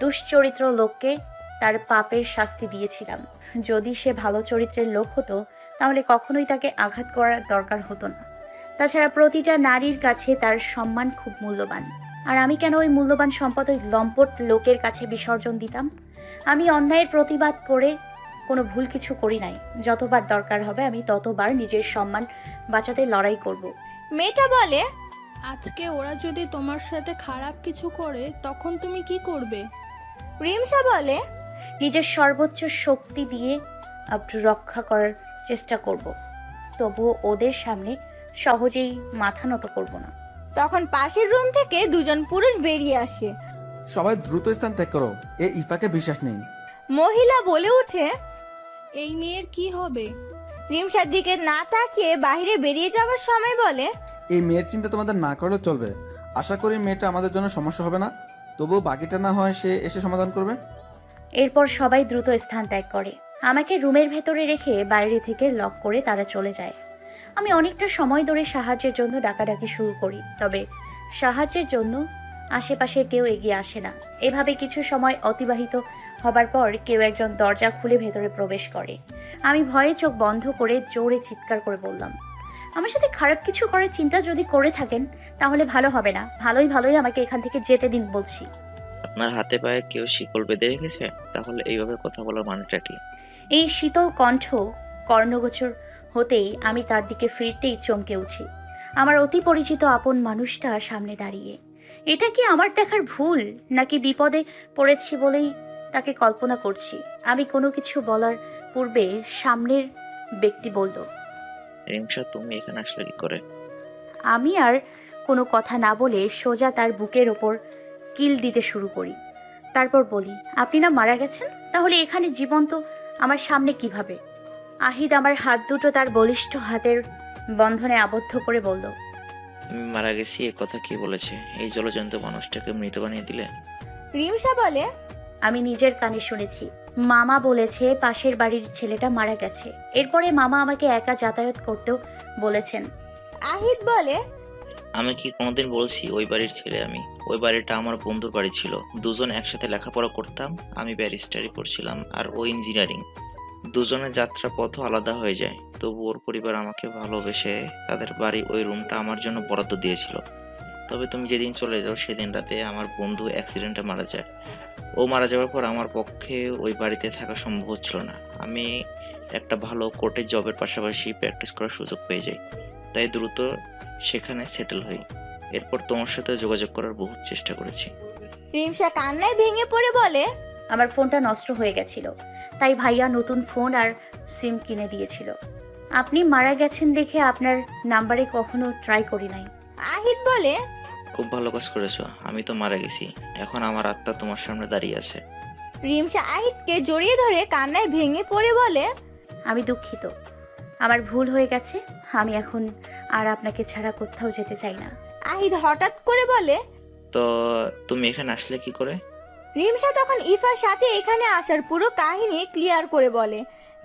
দুশ্চরিত্র লোককে তার পাপের শাস্তি দিয়েছিলাম। যদি সে ভালো চরিত্রের লোক হতো তাহলে কখনোই তাকে আঘাত করার দরকার হতো না। তাছাড়া প্রতিটা নারীর কাছে তার সম্মান খুব মূল্যবান। আর আমি কেন ওই মূল্যবান সম্পদ ওই লম্পট লোকের কাছে বিসর্জন দিতাম? আমি অন্যায়ের প্রতিবাদ করে কোনো ভুল কিছু করি নাই। যতবার দরকার হবে আমি ততবার নিজের সম্মান বাঁচাতে লড়াই করব। মেয়েটা বলে, আজকে ওরা যদি তোমার সাথে খারাপ কিছু করে তখন তুমি কি করবে? রিমসা বলে, নিজের সর্বোচ্চ শক্তি দিয়ে রক্ষা করার চেষ্টা করব। তবুও ওদের সামনে সহজেই মাথা নত করব না। তখন পাশের রুম থেকে দুজন পুরুষ বেরিয়ে আসে। সবাই দ্রুত স্থান ত্যাগ করো, এ ইফাকে বিশ্বাস নেই। মহিলা বলে ওঠে, এই মেয়ের কি হবে? রিমসার দিকে না তাকিয়ে বাইরে বেরিয়ে যাওয়ার সময় বলে, এই মেয়ের চিন্তা তোমাদের না করলেও চলবে। আশা করি মেয়েটা আমাদের জন্য সমস্যা হবে না, তবুও বাকিটা না হয় সে এসে সমাধান করবে। এরপর সবাই দ্রুত স্থান ত্যাগ করে। আমাকে রুমের ভেতরে রেখে বাইরে থেকে লক করে তারা চলে যায়। আমি অনেকটা সময় ধরে সাহায্যের জন্য ডাকাডাকি শুরু করি, তবে সাহায্যের জন্য আশেপাশে কেউ এগিয়ে আসে না। এভাবে কিছু সময় অতিবাহিত হবার পর কেউ একজন দরজা খুলে ভেতরে প্রবেশ করে। আমি ভয়ে চোখ বন্ধ করে জোরে চিৎকার করে বললাম, আমার সাথে খারাপ কিছু করার চিন্তা যদি করে থাকেন তাহলে ভালো হবে না। ভালোই আমাকে এখান থেকে যেতে দিন বলছি। আপনার হাতে পায়ে কেউ শিকল বেঁধে রেখেছে? তাহলে এইভাবে কথা বলার মানেটা কি? এই শীতল কণ্ঠ কর্ণগোচর হতেই আমি তার দিকে ফিরতেই চমকে উঠি। আমার অতি পরিচিত আপন মানুষটা সামনে দাঁড়িয়ে। এটা কি আমার দেখার ভুল, নাকি বিপদে পড়েছি বলেই তাকে কল্পনা করছি? আমি কোনো কিছু বলার পূর্বে সামনের ব্যক্তি বলল, রিমসা, তুমি এখানে আসলে কি করে? আমি আর কোনো কথা না বলে সোজা তার বুকের ওপর কিল দিতে শুরু করি। তারপর বলি, আপনি না মারা গেছেন? তাহলে এখানে জীবন্ত আমার সামনে কিভাবে? আহিদ আমার হাত দুটো তার বলিষ্ঠ হাতের বন্ধনে আবদ্ধ করে বলল, আমি মারা গেছি এ কথা কে বলেছে? এই জলজন্ত মানুষটাকে মৃত বানিয়ে দিলে? রিমসা বলে, আমি নিজের কানে শুনেছি। মামা বলেছে পাশের বাড়ির ছেলেটা মারা গেছে। এরপরে মামা আমাকে একা যাতায়াত করতেও বলেছেন। আহিদ বলে, আমি কি কোনোদিন বলছি ওই বাড়ির ছেলে আমি? ওই বাড়িটা আমার বন্ধুর বাড়ি ছিল। দুজন একসাথে লেখাপড়া করতাম। আমি ব্যারিস্টারি পড়ছিলাম আর ও ইঞ্জিনিয়ারিং। দুজনের যাত্রা পথও আলাদা হয়ে যায়, তবু ওর পরিবার আমাকে ভালোবেসে তাদের বাড়ি ওই রুমটা আমার জন্য বরাদ্দ দিয়েছিল। তবে তুমি যেদিন চলে যাও সেদিন রাতে আমার বন্ধু অ্যাক্সিডেন্টে মারা যায়। ও মারা যাওয়ার পর আমার পক্ষে ওই বাড়িতে থাকা সম্ভব হচ্ছিল না। আমি একটা ভালো কোর্টে জবের পাশাপাশি প্র্যাকটিস করার সুযোগ পেয়ে যাই, তাই দ্রুত সেখানে সেটেল হই। এরপর তোমার সাথে যোগাযোগ করার বহুত চেষ্টা করেছি। রিমসা কান্নায় ভেঙে পড়ে বলে, আমার ফোনটা নষ্ট হয়ে গেছিল, তাই ভাইয়া নতুন ফোন আর সিম কিনে দিয়েছিল। আপনি মারা গেছেন দেখে আপনার নাম্বারে কখনো ট্রাই করি নাই। আহিদ বলে, খুব ভালো কাজ করেছো। আমি তো মারা গেছি, এখন আমার আত্মা তোমার সামনে দাঁড়িয়ে আছে। রিমসা আহিদকে জড়িয়ে ধরে কান্নায় ভেঙে পড়ে বলে, আমি দুঃখিত, আমার ভুল হয়ে গেছে। আমি এখন আর আপনাকে ছাড়া কোথাও যেতে চাই না। আহিদ হঠাৎ করে বলে, তো তুমি এখানে আসলে কি করে? রিমসা তখন ইফার সাথে এখানে আসার পুরো কাহিনী ক্লিয়ার করে বলে।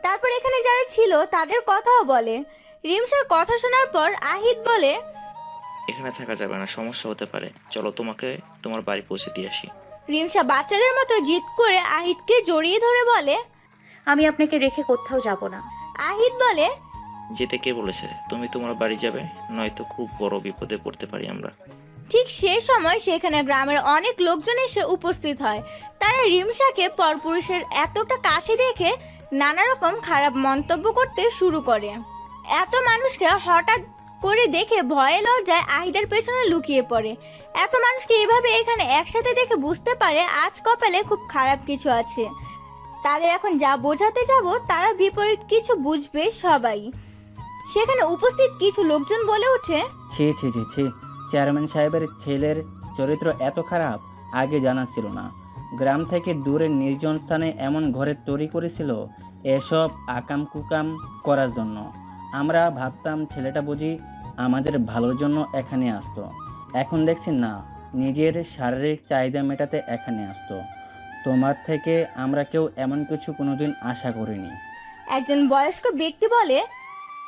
তারপর এখানে যারা ছিল তাদের কথাও বলে। রিমসার কথা শোনার পর আহিদ বলে, এখানে থাকা যাবে না, সমস্যা হতে পারে। চলো তোমাকে তোমার বাড়ি পৌঁছে দিয়ে আসি। রিমসা বাচ্চাদের মতো জিদ করে আহিদকে জড়িয়ে ধরে বলে, আমি আপনাকে রেখে কোথাও যাব না। আহিদ বলে, যেতে কে বলেছে? তুমি তোমার বাড়ি যাবে, নয়তো খুব বড় বিপদে পড়তে পারি আমরা। ঠিক সেই সময় সেখানে গ্রামের অনেক লোকজন এসে উপস্থিত হয়। তারা রিমসাকে পরপুরুষের এতটা কাছে দেখে নানা রকম খারাপ মন্তব্য করতে শুরু করে। এত মানুষকে হঠাৎ করে দেখে ভয়ে লজ্জায় আহিদের পেছনে লুকিয়ে পড়ে। এত মানুষকে এভাবে এখানে একসাথে দেখে বুঝতে পারে আজ কপালে খুব খারাপ কিছু আছে। তাদের এখন যা বোঝাতে যাব তারা বিপরীত কিছু বুঝবে সবাই। সেখানে উপস্থিত কিছু লোকজন বলে ওঠে, ছি ছি ছি ছি, চেয়ারম্যান সাহেবের ছেলের চরিত্র এত খারাপ, আগে জানা ছিল না। গ্রাম থেকে দূরে নির্জন স্থানে এমন ঘরে তৈরি করেছিল এসব আকাম কুকাম করার জন্য। আমরা ভাবতাম ছেলেটা বুঝি আমাদের ভালোর জন্য এখানে আসতো। এখন দেখছি না, নিজের শারীরিক চাহিদা মেটাতে এখানে আসতো। তোমার থেকে আমরা কেউ এমন কিছু কোনোদিন আশা করিনি। একজন বয়স্ক ব্যক্তি বলে,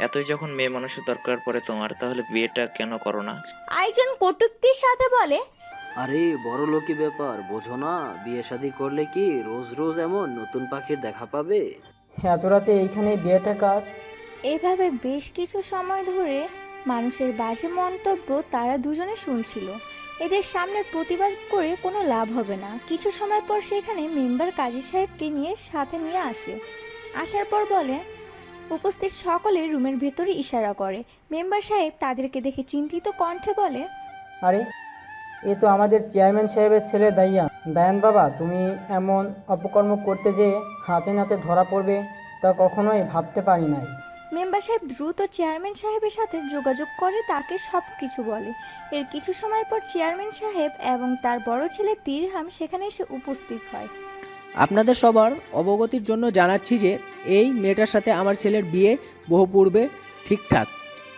এতই যখন মেয়ে মানুষের দরকার পড়ে তোমার, তাহলে বিয়েটা কেন করো না? আরেকজন কটূক্তির সাথে বলে, আরে বড় লোকই ব্যাপার, বোঝো না? বিয়ে শাদী করলে কি রোজ রোজ এমন নতুন পাখির দেখা পাবে? এত রাতে এইখানে বিয়েটা কার? এভাবে বেশ কিছু সময় ধরে মানুষের বাজে মন্তব্য তারা দুজনে শুনছিল। এদের সামনে প্রতিবাদ করে কোনো লাভ হবে না। কিছু সময় পর সেখানে মেম্বার কাজী সাহেবকে সাথে নিয়ে আসে। আসার পর বলে, উপস্থিত সকলে রুমের ভেতরে ইশারা করে। মেম্বার সাহেব তাদেরকে দেখে চিন্তিত কণ্ঠে বলে, আরে এ তো আমাদের চেয়ারম্যান সাহেবের ছেলে দাইয়ান। দায়ান বাবা, তুমি এমন অপকর্ম করতে যে হাতে নাতে ধরা পড়বে তা কখনোই ভাবতে পারি নাই। মেম্বার সাহেব দ্রুত চেয়ারম্যান সাহেবের সাথে যোগাযোগ করে তাকে সব কিছু বলে। এর কিছু সময় পর চেয়ারম্যান সাহেব এবং তার বড় ছেলে তিরহাম সেখানে এসে উপস্থিত হয়। আপনাদের সবার অবগতির জন্য জানাচ্ছি যে এই মেয়েটার সাথে আমার ছেলের বিয়ে বহু পূর্বে ঠিকঠাক।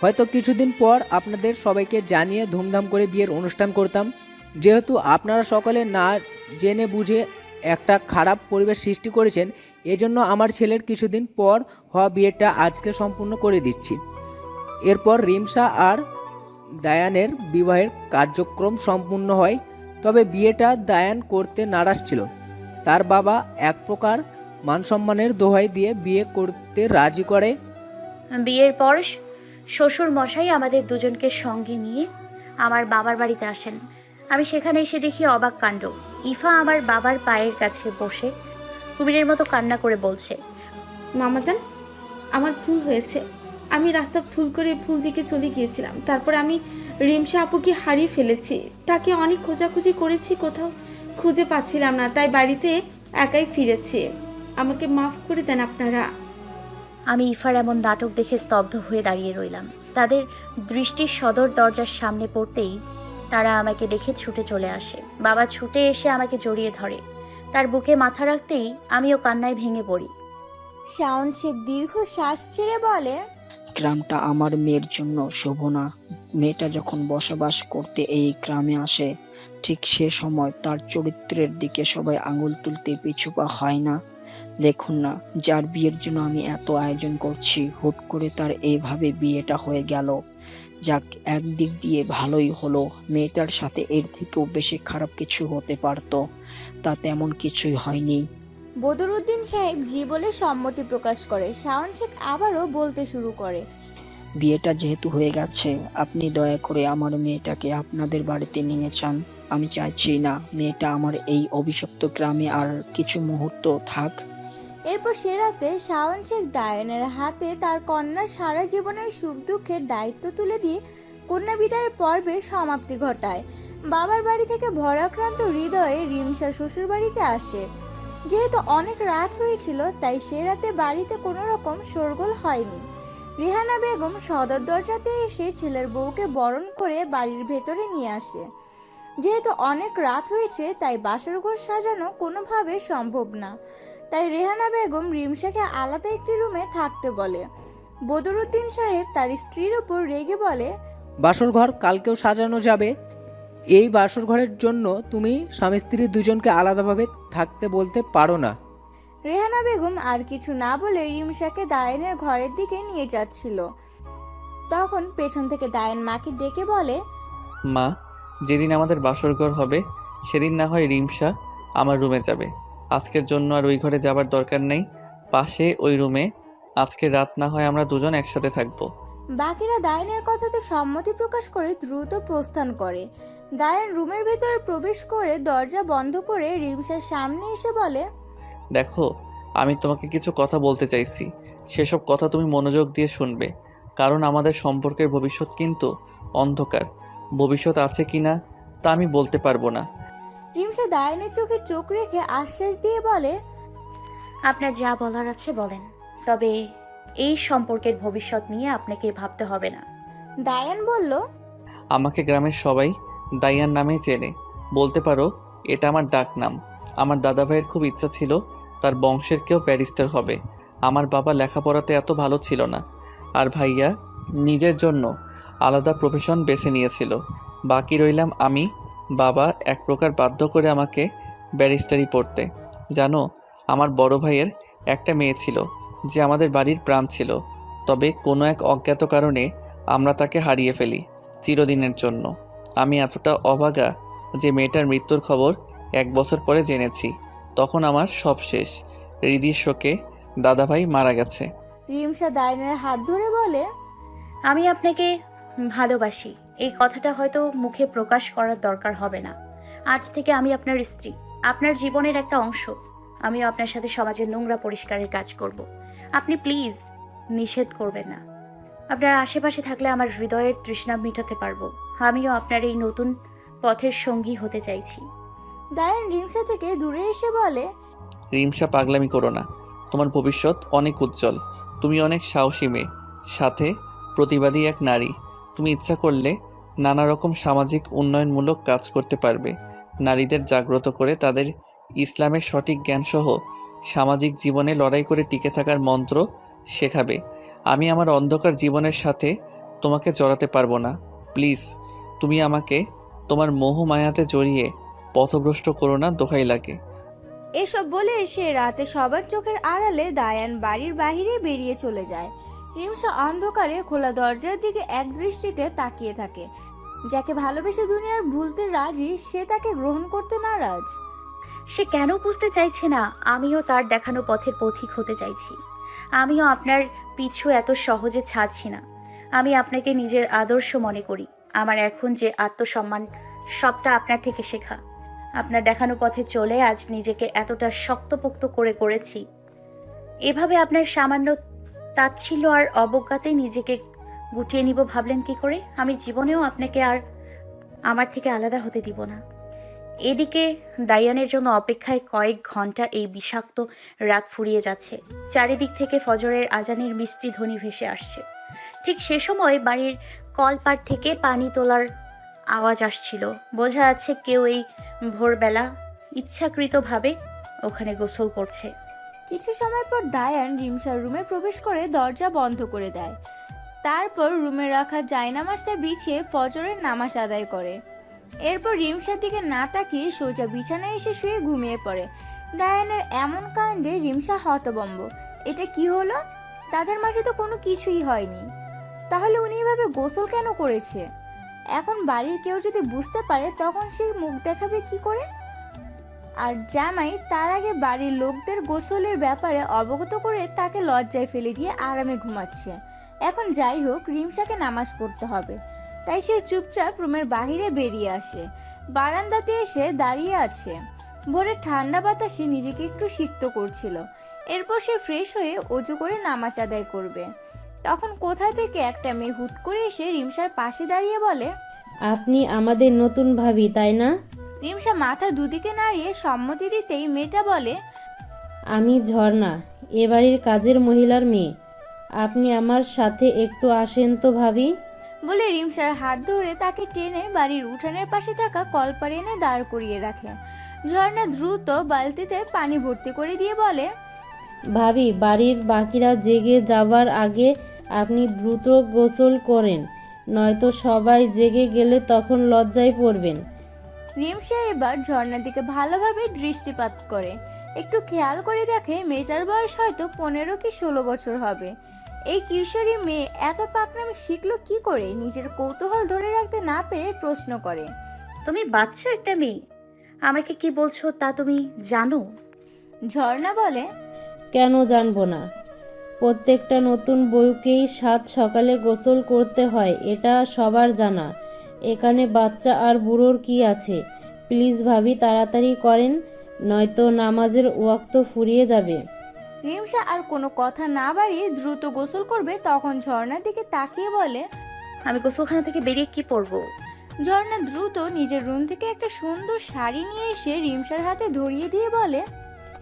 হয়তো কিছুদিন পর আপনাদের সবাইকে জানিয়ে ধুমধাম করে বিয়ের অনুষ্ঠান করতাম। যেহেতু আপনারা সকলে না জেনে বুঝে একটা খারাপ পরিবেশ সৃষ্টি করেছেন, এজন্য আমার ছেলের কিছুদিন পর হওয়া বিয়েটা আজকে সম্পূর্ণ করে দিচ্ছি। এরপর রিমসা আর দায়ানের বিবাহের কার্যক্রম সম্পূর্ণ হয়। তবে বিয়েটা দায়ান করতে নারাজ ছিল। তার বাবা এক প্রকার মানসম্মানের দোহাই দিয়ে বিয়ে করতে রাজি করে। বিয়ের পর শ্বশুর মশাই আমাদের দুজনকে সঙ্গে নিয়ে আমার বাবার বাড়িতে আসেন। আমি সেখানে এসে দেখি অবাক কাণ্ড। ইফা আমার বাবার পায়ের কাছে বসে কুমিরের মতো কান্না করে বলছে, মামাজান, আমার ভুল হয়েছে। আমি রাস্তা ভুল করে ভুল দিকে চলে গিয়েছিলাম। তারপর আমি রিমসা আপুকে হারিয়ে ফেলেছি। তাকে অনেক খোঁজাখুঁজি করেছি, কোথাও খুঁজে পাচ্ছিলাম না, তাই বাড়িতে একাই ফিরেছি। আমাকে মাফ করে দেন আপনারা। আমি ইফার এমন নাটক দেখে স্তব্ধ হয়ে দাঁড়িয়ে রইলাম। তাদের দৃষ্টির সদর দরজার সামনে পড়তেই তারা আমাকে দেখে ছুটে চলে আসে। বাবা ছুটে এসে আমাকে জড়িয়ে ধরে। তার বুকে মাথা রাখতেই আমিও কান্নায় ভেঙে পড়ি। শাওন শেখ দীর্ঘ শ্বাস ছেড়ে বলে, গ্রামটা আমার মেয়ের জন্য শুভ না। মেয়েটা যখন বসবাস করতে এই গ্রামে আসে, ঠিক সে সময় তার চরিত্রের দিকে সবাই আঙুল তুলতে পিছুপা হয় না। দেখুন না, যার বিয়ের জন্য আমি এত আয়োজন করছি, হুট করে তার এইভাবে বিয়েটা হয়ে গেল। যাক, একদিক দিয়ে ভালোই হলো। মেয়েটার সাথে এর থেকেও বেশি খারাপ কিছু হতে পারতো, তা তেমন কিছুই হয়নি। বদরুদ্দিন সাহেব জি বলে সম্মতি প্রকাশ করে। শাওন শেখ আবারও বলতে শুরু করে। বিয়েটা যেহেতু হয়ে গেছে, আপনি দয়া করে আমার মেয়েটাকে আপনাদের বাড়িতে নিয়ে যান। আমি চাইছি না মেয়েটা আমার এই অভিশপ্ত গ্রামে আর কিছু মুহূর্ত থাক। এরপর সে রাতে শাওন শেখ দায়নের হাতে তার কন্যার সারা জীবনের সুখ দুঃখের দায়িত্ব তুলে দিয়ে কন্যা বিদায়ের পর্বের সমাপ্তি ঘটায়। বাবার বাড়ি থেকে ভরাক্রান্ত হৃদয়ে রিমসা শ্বশুর বাড়িতে আসে। যেহেতু অনেক রাত হয়েছিল, তাই সে রাতে বাড়িতে কোনো রকম শোরগোল হয়নি। রেহানা বেগম সদর দরজাতে এসে ছেলের বউকে বরণ করে বাড়ির ভেতরে নিয়ে আসে। যেহেতু অনেক রাত হয়েছে, তাই বাসরঘর সাজানো কোনোভাবে সম্ভব না। তাই রেহানা বেগম রিমসাকে আলাদা একটি রুমে থাকতে বলে। বদরুদ্দিন সাহেব তার স্ত্রীর উপর রেগে বলে, বাসর ঘর কালকেও সাজানো যাবে। এই বাসর ঘরের জন্য তুমি স্বামী স্ত্রী দুজনকে আলাদাভাবে থাকতে বলতে পারো না। রেহানা বেগম আর কিছু না বলে রিমসাকে দায়নের ঘরের দিকে নিয়ে যাচ্ছিল। তখন পেছন থেকে দায়ন মাকে ডেকে বলে, মা, যেদিন আমাদের বাসরঘর হবে সেদিন না হয় রিমসা আমার রুমে যাবে। আজকের জন্য আর ওই ঘরে যাবার দরকার নেই। পাশে ওই রুমে আজকে রাত না হয় আমরা দুজন একসাথে থাকবো। বাকিরা দায়নের কথাতে সম্মতি প্রকাশ করে দ্রুত প্রস্থান করে। দায়ন রুমের ভেতরে প্রবেশ করে দরজা বন্ধ করে রিমসার সামনে এসে বলে, দেখো, আমি তোমাকে কিছু কথা বলতে চাইছি। সেসব কথা তুমি মনোযোগ দিয়ে শুনবে, কারণ আমাদের সম্পর্কের ভবিষ্যৎ কিন্তু অন্ধকার। ভবিষ্যৎ আছে কি না তা আমি বলতে পারবো না। রিমসা দায়নের চোখে চোখ রেখে আশ্বাস দিয়ে বলে, আপনার যা বলার আছে বলেন, তবে এই সম্পর্কের ভবিষ্যৎ নিয়ে আপনাকে ভাবতে হবে না। দায়ান বলল, আমাকে গ্রামের সবাই দাইয়ান নামেই চেনে। বলতে পারো এটা আমার ডাক নাম। আমার দাদা ভাইয়ের খুব ইচ্ছা ছিল তার বংশের কেউ ব্যারিস্টার হবে। আমার বাবা লেখাপড়াতে এত ভালো ছিল না, আর ভাইয়া নিজের জন্য আলাদা প্রফেশন বেছে নিয়েছিল। বাকি রইলাম আমি। বাবা এক প্রকার বাধ্য করে আমাকে ব্যারিস্টারি পড়তে। জানো, আমার বড় ভাইয়ের একটা মেয়ে ছিল যে আমাদের বাড়ির প্রাণ ছিল, তবে কোনো এক অজ্ঞাত কারণে আমরা তাকে হারিয়ে ফেলি চিরদিনের জন্য। আমি এতটা অভাগা যে মেয়েটার মৃত্যুর খবর 1 বছর পরে জেনেছি। তখন আমার সব শেষ। হৃদির শোকে দাদাভাই মারা গেছে। রিমসা দায়নের হাত ধরে বলে, আমি আপনাকে ভালোবাসি, এই কথাটা হয়তো মুখে প্রকাশ করার দরকার হবে না। আজ থেকে আমি আপনার স্ত্রী, আপনার জীবনের একটা অংশ। আমিও আপনার সাথে সমাজের নোংরা পরিষ্কারের কাজ করব। আপনি প্লিজ নিষেধ করবেন না। আপনার আশেপাশে থাকলে আমার হৃদয়ের তৃষ্ণা মেটাতে পারবো। আমিও আপনার এই নতুন পথের সঙ্গী হতে চাইছি। দায়ন রিমসা থেকে দূরে এসে বলে, রিমসা, পাগলামি করো না। তোমার ভবিষ্যৎ অনেক উজ্জ্বল। তুমি অনেক সাহসী মেয়ে, সাথে প্রতিবাদী এক নারী। তুমি ইচ্ছা করলে নানা রকম সামাজিক উন্নয়নমূলক কাজ করতে পারবে। নারীদের জাগ্রত করে তাদের ইসলামের সঠিক জ্ঞানসহ সামাজিক জীবনে লড়াই করে টিকে থাকার মন্ত্র শেখাবে। আমি আমার অন্ধকার জীবনের সাথে তোমাকে জড়াতে পারবো না। প্লিজ, তুমি আমাকে তোমার মোহ মায়াতে জড়িয়ে পথভ্রষ্ট করো না, দোহাই লাগে। এসব বলে সে রাতে সবার চোখের আড়ালে দায়ান বাড়ির বাহিরে বেরিয়ে চলে যায়। রিমসা অন্ধকারে খোলা দরজার দিকে এক দৃষ্টিতে তাকিয়ে থাকে। যাকে ভালোবেসে দুনিয়ার ভুলতে রাজি, সে তাকে গ্রহণ করতে নারাজ। সে কেন বুঝতে চাইছে না আমিও তার দেখানো পথের পথিক হতে চাইছি। আমিও আপনার পিছু এত সহজে ছাড়ছি না। আমি আপনাকে নিজের আদর্শ মনে করি। আমার এখন যে আত্মসম্মান সবটা আপনার থেকে শেখা। আপনার দেখানো পথে চলে আজ নিজেকে এতটা শক্তপোক্ত করে করেছি। এভাবে আপনার সামান্য তাচ্ছিল্য আর অবজ্ঞাতে নিজেকে গুটিয়ে নিব ভাবলেন কি করে? আমি জীবনেও আপনাকে আর আমার থেকে আলাদা হতে দিব না। এদিকে দায়ানের জন্য অপেক্ষায় কয়েক ঘন্টা এই বিষাক্ত রাত ফুরিয়ে যাচ্ছে। চারিদিক থেকে ফজরের আজানের মিষ্টি ধ্বনি ভেসে আসছে। ঠিক সে সময় বাড়ির কলপাড় থেকে পানি তোলার আওয়াজ আসছিল। বোঝা যাচ্ছে কেউ এই ভোরবেলা ইচ্ছাকৃতভাবে ওখানে গোসল করছে। কিছু সময় পর দায়ান রিমসার রুমে প্রবেশ করে দরজা বন্ধ করে দেয়। তারপর রুমে রাখা জায়নামাজটা বিছিয়ে ফজরের নামাজ আদায় করে। এরপর রিমসার দিকে না তাকিয়ে সোজা বিছানায় এসে শুয়ে ঘুমিয়ে পড়ে। দায়ানের এমন কাণ্ডে রিমসা হতবম্ব। এটা কি হলো? তাদের মাঝে তো কোনো কিছুই হয়নি, তাহলে উনি এভাবে গোসল কেন করেছে? এখন বাড়ির কেউ যদি বুঝতে পারে তখন সে মুখ দেখাবে কি করে? আর জামাই তার আগে বাড়ির লোকদের গোসলের ব্যাপারে অবগত করে তাকে লজ্জায় ফেলে দিয়ে আরামে ঘুমাচ্ছে। এখন যাই হোক, রিমসাকে নামাজ পড়তে হবে, তাই সে চুপচাপ রুমের বাহিরে বেরিয়ে আসে। বারান্দাতে এসে দাঁড়িয়ে আছে। ভোরের ঠান্ডা বাতাসে নিজেকে একটু সিক্ত করছিল। এরপর সে ফ্রেশ হয়ে অজু করে নামাজ আদায় করবে। তখন কোথা থেকে একটা মেয়ে হুট করে এসে রিমসার পাশে দাঁড়িয়ে বলে, আপনি আমাদের নতুন ভাবি তাই না? রিমসা মাথা দুদিকে নাড়িয়ে সম্মতি দিতেই মেয়েটা বলে, আমি ঝর্ণা, এ বাড়ির কাজের মহিলার মেয়ে। আপনি আমার সাথে একটু আসেন তো ভাবি। বলে রিমসার হাত ধরে তাকে টেনে বাড়ির উঠানের পাশে থাকা কলপারে এনে দাঁড় করিয়ে রাখে। ঝর্ণা দ্রুত বালতিতে পানি ভর্তি করে দিয়ে বলে, ভাবি, বাড়ির বাকিরা জেগে যাবার আগে আপনি দ্রুত গোসল করেন, নয়তো সবাই জেগে গেলে তখন লজ্জায় পড়বেন। রিমসা এবার ঝর্ণার দিকে ভালোভাবে দৃষ্টিপাত করে। একটু খেয়াল করে দেখে মেয়েটার বয়স হয়তো 15 কি 16 বছর হবে। এই কিশোরী মেয়ে এত পাকনামি শিখলো কি করে? নিজের কৌতূহল ধরে রাখতে না পেরে প্রশ্ন করে, তুমি বাচ্চা একটা মেয়ে, আমাকে কি বলছো তা তুমি জানো? ঝর্ণা বলে, কেন জানবো না? প্রত্যেকটা নতুন বউকেই সাত সকালে গোসল করতে হয়, এটা সবার জানা। এখানে বাচ্চা আর বুড়োর কি আছে? প্লিজ ভাবি, তাড়াতাড়ি করেন, নয়তো নামাজের ওয়াক্ত ফুরিয়ে যাবে। রিমসা আর কোনো কথা না বাড়িয়ে দ্রুত গোসল করবে। তখন ঝর্ণার দিকে তাকিয়ে বলে, আমি গোসলখানা থেকে বেরিয়ে কি পরবো? ঝর্ণা দ্রুত নিজের রুম থেকে একটা সুন্দর শাড়ি নিয়ে এসে রিমসার হাতে ধরিয়ে দিয়ে বলে,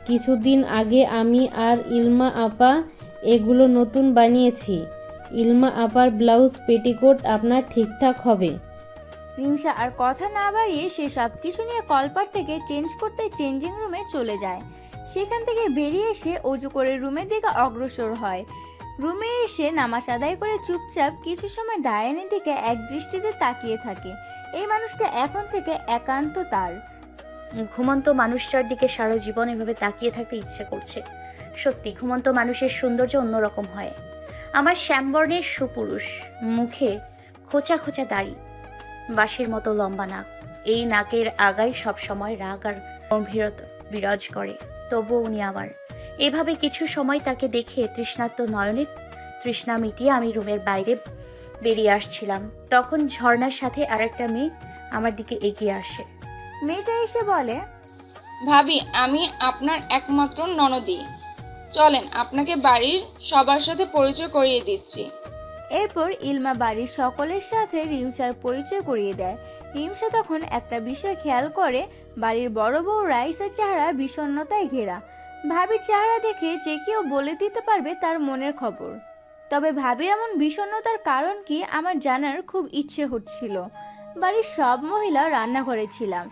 কিছুদিন আগে আমি আর ইলমা আপা এগুলো নতুন বানিয়েছি। ইলমা আপার ব্লাউজ পেটিকোট আপনার ঠিকঠাক হবে। রিমসা আর কথা না বাড়িয়ে সে সব কিছু নিয়ে কলপার থেকে চেঞ্জ করতে চেঞ্জিং রুমে চলে যায়। সেখান থেকে বেরিয়ে এসে অজু করে রুমের দিকে অগ্রসর হয়। রুমে এসে নামাজ আদায় করে চুপচাপ কিছু সময় দায়ানের দিকে এক দৃষ্টিতে তাকিয়ে থাকে। এই মানুষটা এখন থেকে একান্ত তার। ঘুমন্ত মানুষটার দিকে সারা জীবন এভাবে তাকিয়ে থাকতে ইচ্ছে করছে। সত্যি ঘুমন্ত মানুষের সৌন্দর্য অন্যরকম হয়। আমার শ্যামবর্ণের সুপুরুষ, মুখে খোঁচা খোঁচা দাড়ি, বাঁশের মতো লম্বা নাক। এই নাকের আগায় সবসময় রাগ আর গম্ভীরতা বিরাজ করে। তবুও উনি আমার। এভাবে কিছু সময় তাকে দেখে তৃষ্ণার্ত নয়নে তৃষ্ণা মিটিয়ে আমি রুমের বাইরে বেরিয়ে আসছিলাম। তখন ঝর্ণার সাথে আরেকটা মেয়ে আমার দিকে এগিয়ে আসে। মেয়েটা এসে বলে, ভাবি, আমি আপনার একমাত্র ননদি, চলেন আপনাকে বাড়ির সবার সাথে পরিচয় করিয়ে দিচ্ছি। এরপর ইলমা বাড়ির সকলের সাথে রিমসার পরিচয় করিয়ে দেয়। রিমসা তখন একটা বিষয় খেয়াল করে, বাড়ির বড় বউ রাইসার চেহারা বিষণ্ণতায় ঘেরা। ভাবির চেহারা দেখে যে কেউ বলে দিতে পারবে তার মনের খবর। তবে ভাবির এমন বিষণ্ণতার কারণ কি আমার জানার খুব ইচ্ছে হচ্ছিল। বাড়ির সব মহিলা রান্নাঘরে ছিলাম।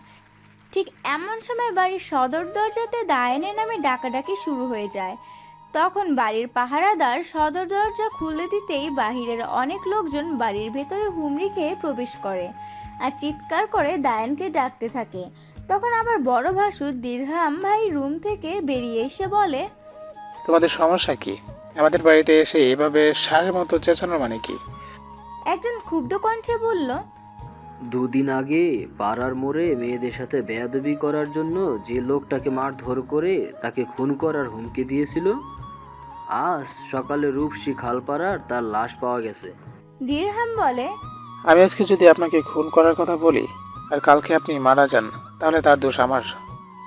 ঠিক এমন সময় বাড়ির সদর দরজাতে দায়ানের নামে ডাকাডাকি শুরু হয়ে যায়। তখন বাড়ির পাহারাদার সদর দরজা খুলে দিতেই বাহিরের অনেক লোকজন বাড়ির ভেতরে হুমড়ি খেয়ে প্রবেশ করে আর চিৎকার করে দায়ানকে ডাকতে থাকে। তখন আবার বড় ভাসুর দিরহাম ভাই রুম থেকে বেরিয়ে এসে বলে, তোমাদের সমস্যা কি? আমাদের বাড়িতে এসে এভাবে সারের মতো চেঁচানোর মানে কি? একজন ক্ষুব্ধ কণ্ঠে বলল, 2 দিন আগে পাড়ার মোড়ে মেয়েদের সাথে বেয়াদবি করার জন্য যে লোকটাকে মারধর করে তাকে খুন করার হুমকি দিয়েছিল, আজ সকালে রূপসী খালপাড়ার তার লাশ পাওয়া গেছে। দিরহাম বলে, আমি আজকে যদি আপনাকে খুন করার কথা বলি আর কালকে আপনি মারা যান, তাহলে তার দোষ আমার।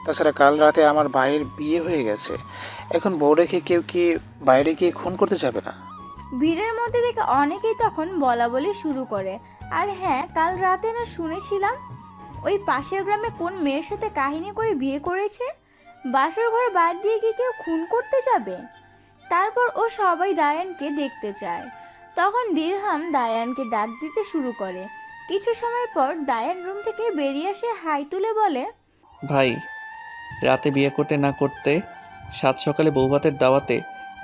তাছাড়া কাল রাতে আমার ভাইয়ের বিয়ে হয়ে গেছে, এখন বউ রেখে কেউ কি বাইরে গিয়ে খুন করতে যাবে না? ভিড়ের মধ্যে থেকে অনেকেই তখন বলা বলি শুরু করে, আর হ্যাঁ, কাল রাতে না শুনেছিলাম ওই পাশের গ্রামে কোন মেয়ের সাথে কাহিনী করে বিয়ে করেছে, বাসর ঘর বাদ দিয়ে কি কেউ খুন করতে যাবে? তারপর ও সবাই দায়ানকে দেখতে চায়। তখন দিরহাম দায়ানকে ডাক দিতে শুরু করে। কিছু সময় পর দায়ান রুম থেকে বেরিয়ে এসে হাই তুলে বলে, ভাই, রাতে বিয়ে করতে না করতে সাত সকালে বৌভাতের দাওয়াতে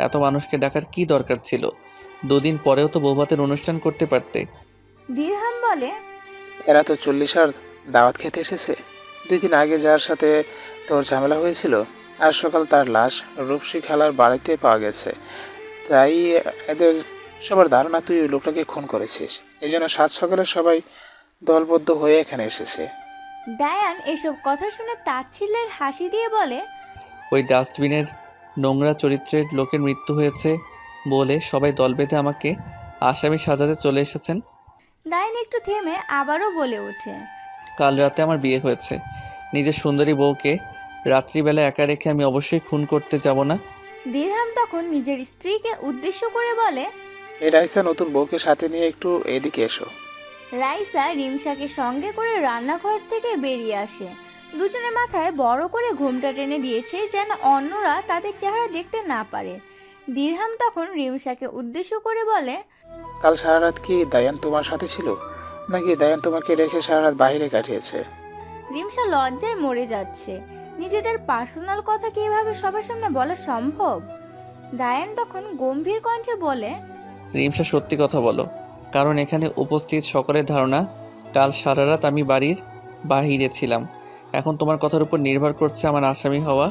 এত মানুষকে ডাকার কি দরকার ছিল? 2 দিন পরেও তো বৌভাতের অনুষ্ঠান করতে পারতে। দিরহাম বলে, এরা তো 40 আর দাওয়াত খেতে এসেছে। 2 দিন আগে যার সাথে তোর ঝামেলা হয়েছিল আজ সকাল তার লাশ রূপসী খালার বাড়িতে পাওয়া গেছে। তাই এদের সবার ধারণা তুই ওই লোকটাকে খুন করেছিস। এই জন্য সাত সকালে সবাই দলবদ্ধ হয়ে এখানে এসেছে। ডায়ান এসব কথা শুনে তাচ্ছিল্যের হাসি দিয়ে বলে, ওই ডাস্টবিনের নোংরা চরিত্রের লোকের মৃত্যু হয়েছে বলে সবাই দল বেঁধে আমাকে আসামি সাজাতে চলে এসেছেন। ডায়ান একটু থেমে আবারও বলে ওঠে, কাল রাতে আমার বিয়ে হয়েছে। নিজের সুন্দরী বউকে রাত্রিবেলা একা রেখে আমি অবশ্যই খুন করতে যাব না। দিরহাম তখন নিজের স্ত্রীকে উদ্দেশ্য করে বলে, এই রাইসা নতুন বউকে সাথে নিয়ে একটু এদিকে এসো। রাইসা রিমসাকে সঙ্গে করে রান্নাঘর থেকে বেরিয়ে আসে। দুজনের মাথায় বড় করে ঘোমটা টেনে দিয়েছে যেন অন্যরা তাদের চেহারা দেখতে না পারে। দিরহাম তখন রিমসাকে উদ্দেশ্য করে বলে, কাল সারা রাত কি দায়ান তোমার সাথে ছিল, নাকি দায়ান তোমাকে রেখে সারা রাত বাইরে কাটিয়েছে? রিমসা লজ্জায় মরে যাচ্ছে। নিজেদের পার্সোনাল কথা কি এভাবে সবার সামনে বলা সম্ভব? দায়ান তখন গম্ভীর কণ্ঠে বলে, রিমসা সত্যি কথা বলো, কারণ এখানে উপস্থিত সকলের ধারণা কাল সারা রাত আমি বাড়ির বাহিরে ছিলাম। এখন তোমার কথার উপর নির্ভর করছে আমার আসামি হওয়া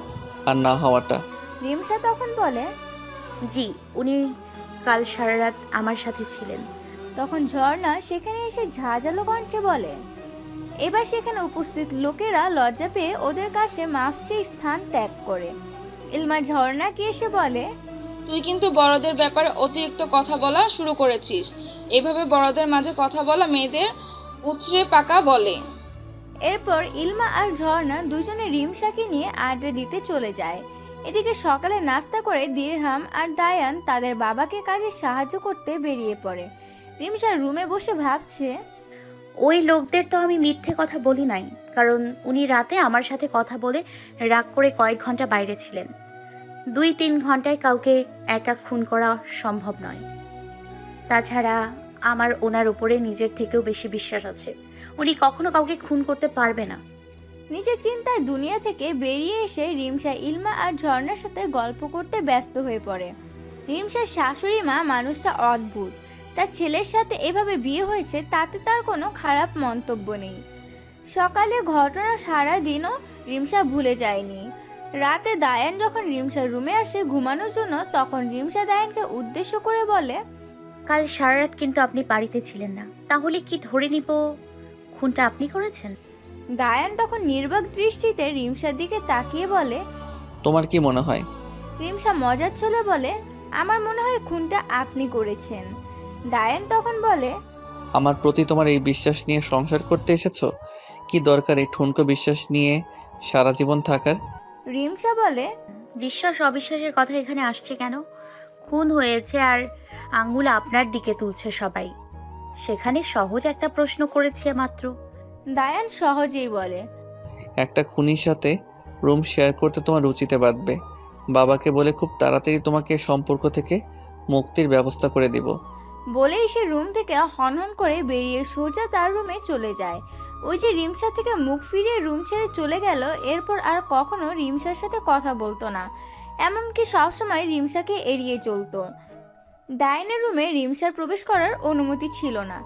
আর না হওয়াটা। রিমসা তখন বলে, জি, উনি কাল সারা রাত আমার সাথে ছিলেন। তখন ঝর্ণা সেখানে এসে ঝাঁঝালো কণ্ঠে বলে। এবার সেখানে উপস্থিত লোকেরা লজ্জা পেয়ে ওদের কাছে মাফ চেয়ে স্থান ত্যাগ করে। ইলমা ঝর্ণাকে এসে বলে, তুই কিন্তু বড়দের ব্যাপারে অতিরিক্ত কথা বলা শুরু করেছিস। এভাবে বড়দের মাঝে কথা বলা মেয়েদের উছড়ে পাকা বলে। এরপর ইলমা আর ঝর্ণা দুজনে রিমসাকে নিয়ে আড্ডা দিতে চলে যায়। এদিকে সকালে নাস্তা করে দিরহাম আর দায়ান তাদের বাবাকে কাজে সাহায্য করতে বেরিয়ে পড়ে। রিমসা রুমে বসে ভাবছে, ওই লোকদের তো আমি মিথ্যে কথা বলি নাই, কারণ উনি রাতে আমার সাথে কথা বলে রাগ করে কয়েক ঘন্টা বাইরে ছিলেন। 2-3 ঘন্টায় কাউকে একা খুন করা সম্ভব নয়। তাছাড়া আমার ওনার উপরে নিজের থেকেও বেশি বিশ্বাস আছে। উনি কখনো কাউকে খুন করতে পারবে না। নিজের চিন্তায় দুনিয়া থেকে বেরিয়ে এসে রিমসা ইলমা আর ঝর্ণার সাথে গল্প করতে ব্যস্ত হয়ে পড়ে। রিমসার শাশুড়ি মা মানুষটা অদ্ভুত। তার ছেলের সাথে এভাবে বিয়ে হয়েছে তাতে তার কোনো খারাপ মন্তব্য নেই। সকালে ঘটনা সারা দিনও রিমসা ভুলে যায়নি। রাতে দায়ান যখন রিমসার রুমে আসে ঘুমানোর জন্য, তখন রিমসা দায়ানকে উদ্দেশ্য করে বলে, কাল সারা রাত কিন্তু আপনি বাড়িতে ছিলেন না, তাহলে কি ধরে নিব খুনটা আপনি করেছেন? দায়ান তখন নির্বাক দৃষ্টিতে রিমসার দিকে তাকিয়ে বলে, তোমার কি মনে হয়? রিমসা মজার ছলে বলে, আমার মনে হয় খুনটা আপনি করেছেন। দায়ান তখন বলে, আমার প্রতি তোমার এই বিশ্বাস নিয়ে সংসার করতে এসেছো? কি দরকার এই ঠুনকো বিশ্বাস নিয়ে সারা জীবন থাকার? রিমসা বলে, বিশ্বাস অবিশ্বাসের কথা এখানে আসছে কেন? খুন হয়েছে আর আঙ্গুল আপনার দিকে তুলছে সবাই। সেখানে সহজ একটা প্রশ্ন করেছে মাত্র। দায়ান সহজেই বলে, একটা খুনির সাথে রুম শেয়ার করতে তোমার রুচিতে বাঁধবে। বাবাকে বলে খুব তাড়াতাড়ি তোমাকে সম্পর্ক থেকে মুক্তির ব্যবস্থা করে দিব। বলেই সে রুম থেকে হনহন করে বেরিয়ে সোজা তার রুমে চলে যায়। ওই যে রিমসা থেকে মুখ ফিরিয়ে রুম ছেড়ে চলে গেল, এরপর আর কখনো রিমসার সাথে কথা বলতো না, এমনকি সবসময় রিমসাকে এড়িয়ে চলতো। দায়ানের রুমে রিমসার প্রবেশ করার অনুমতি ছিল না।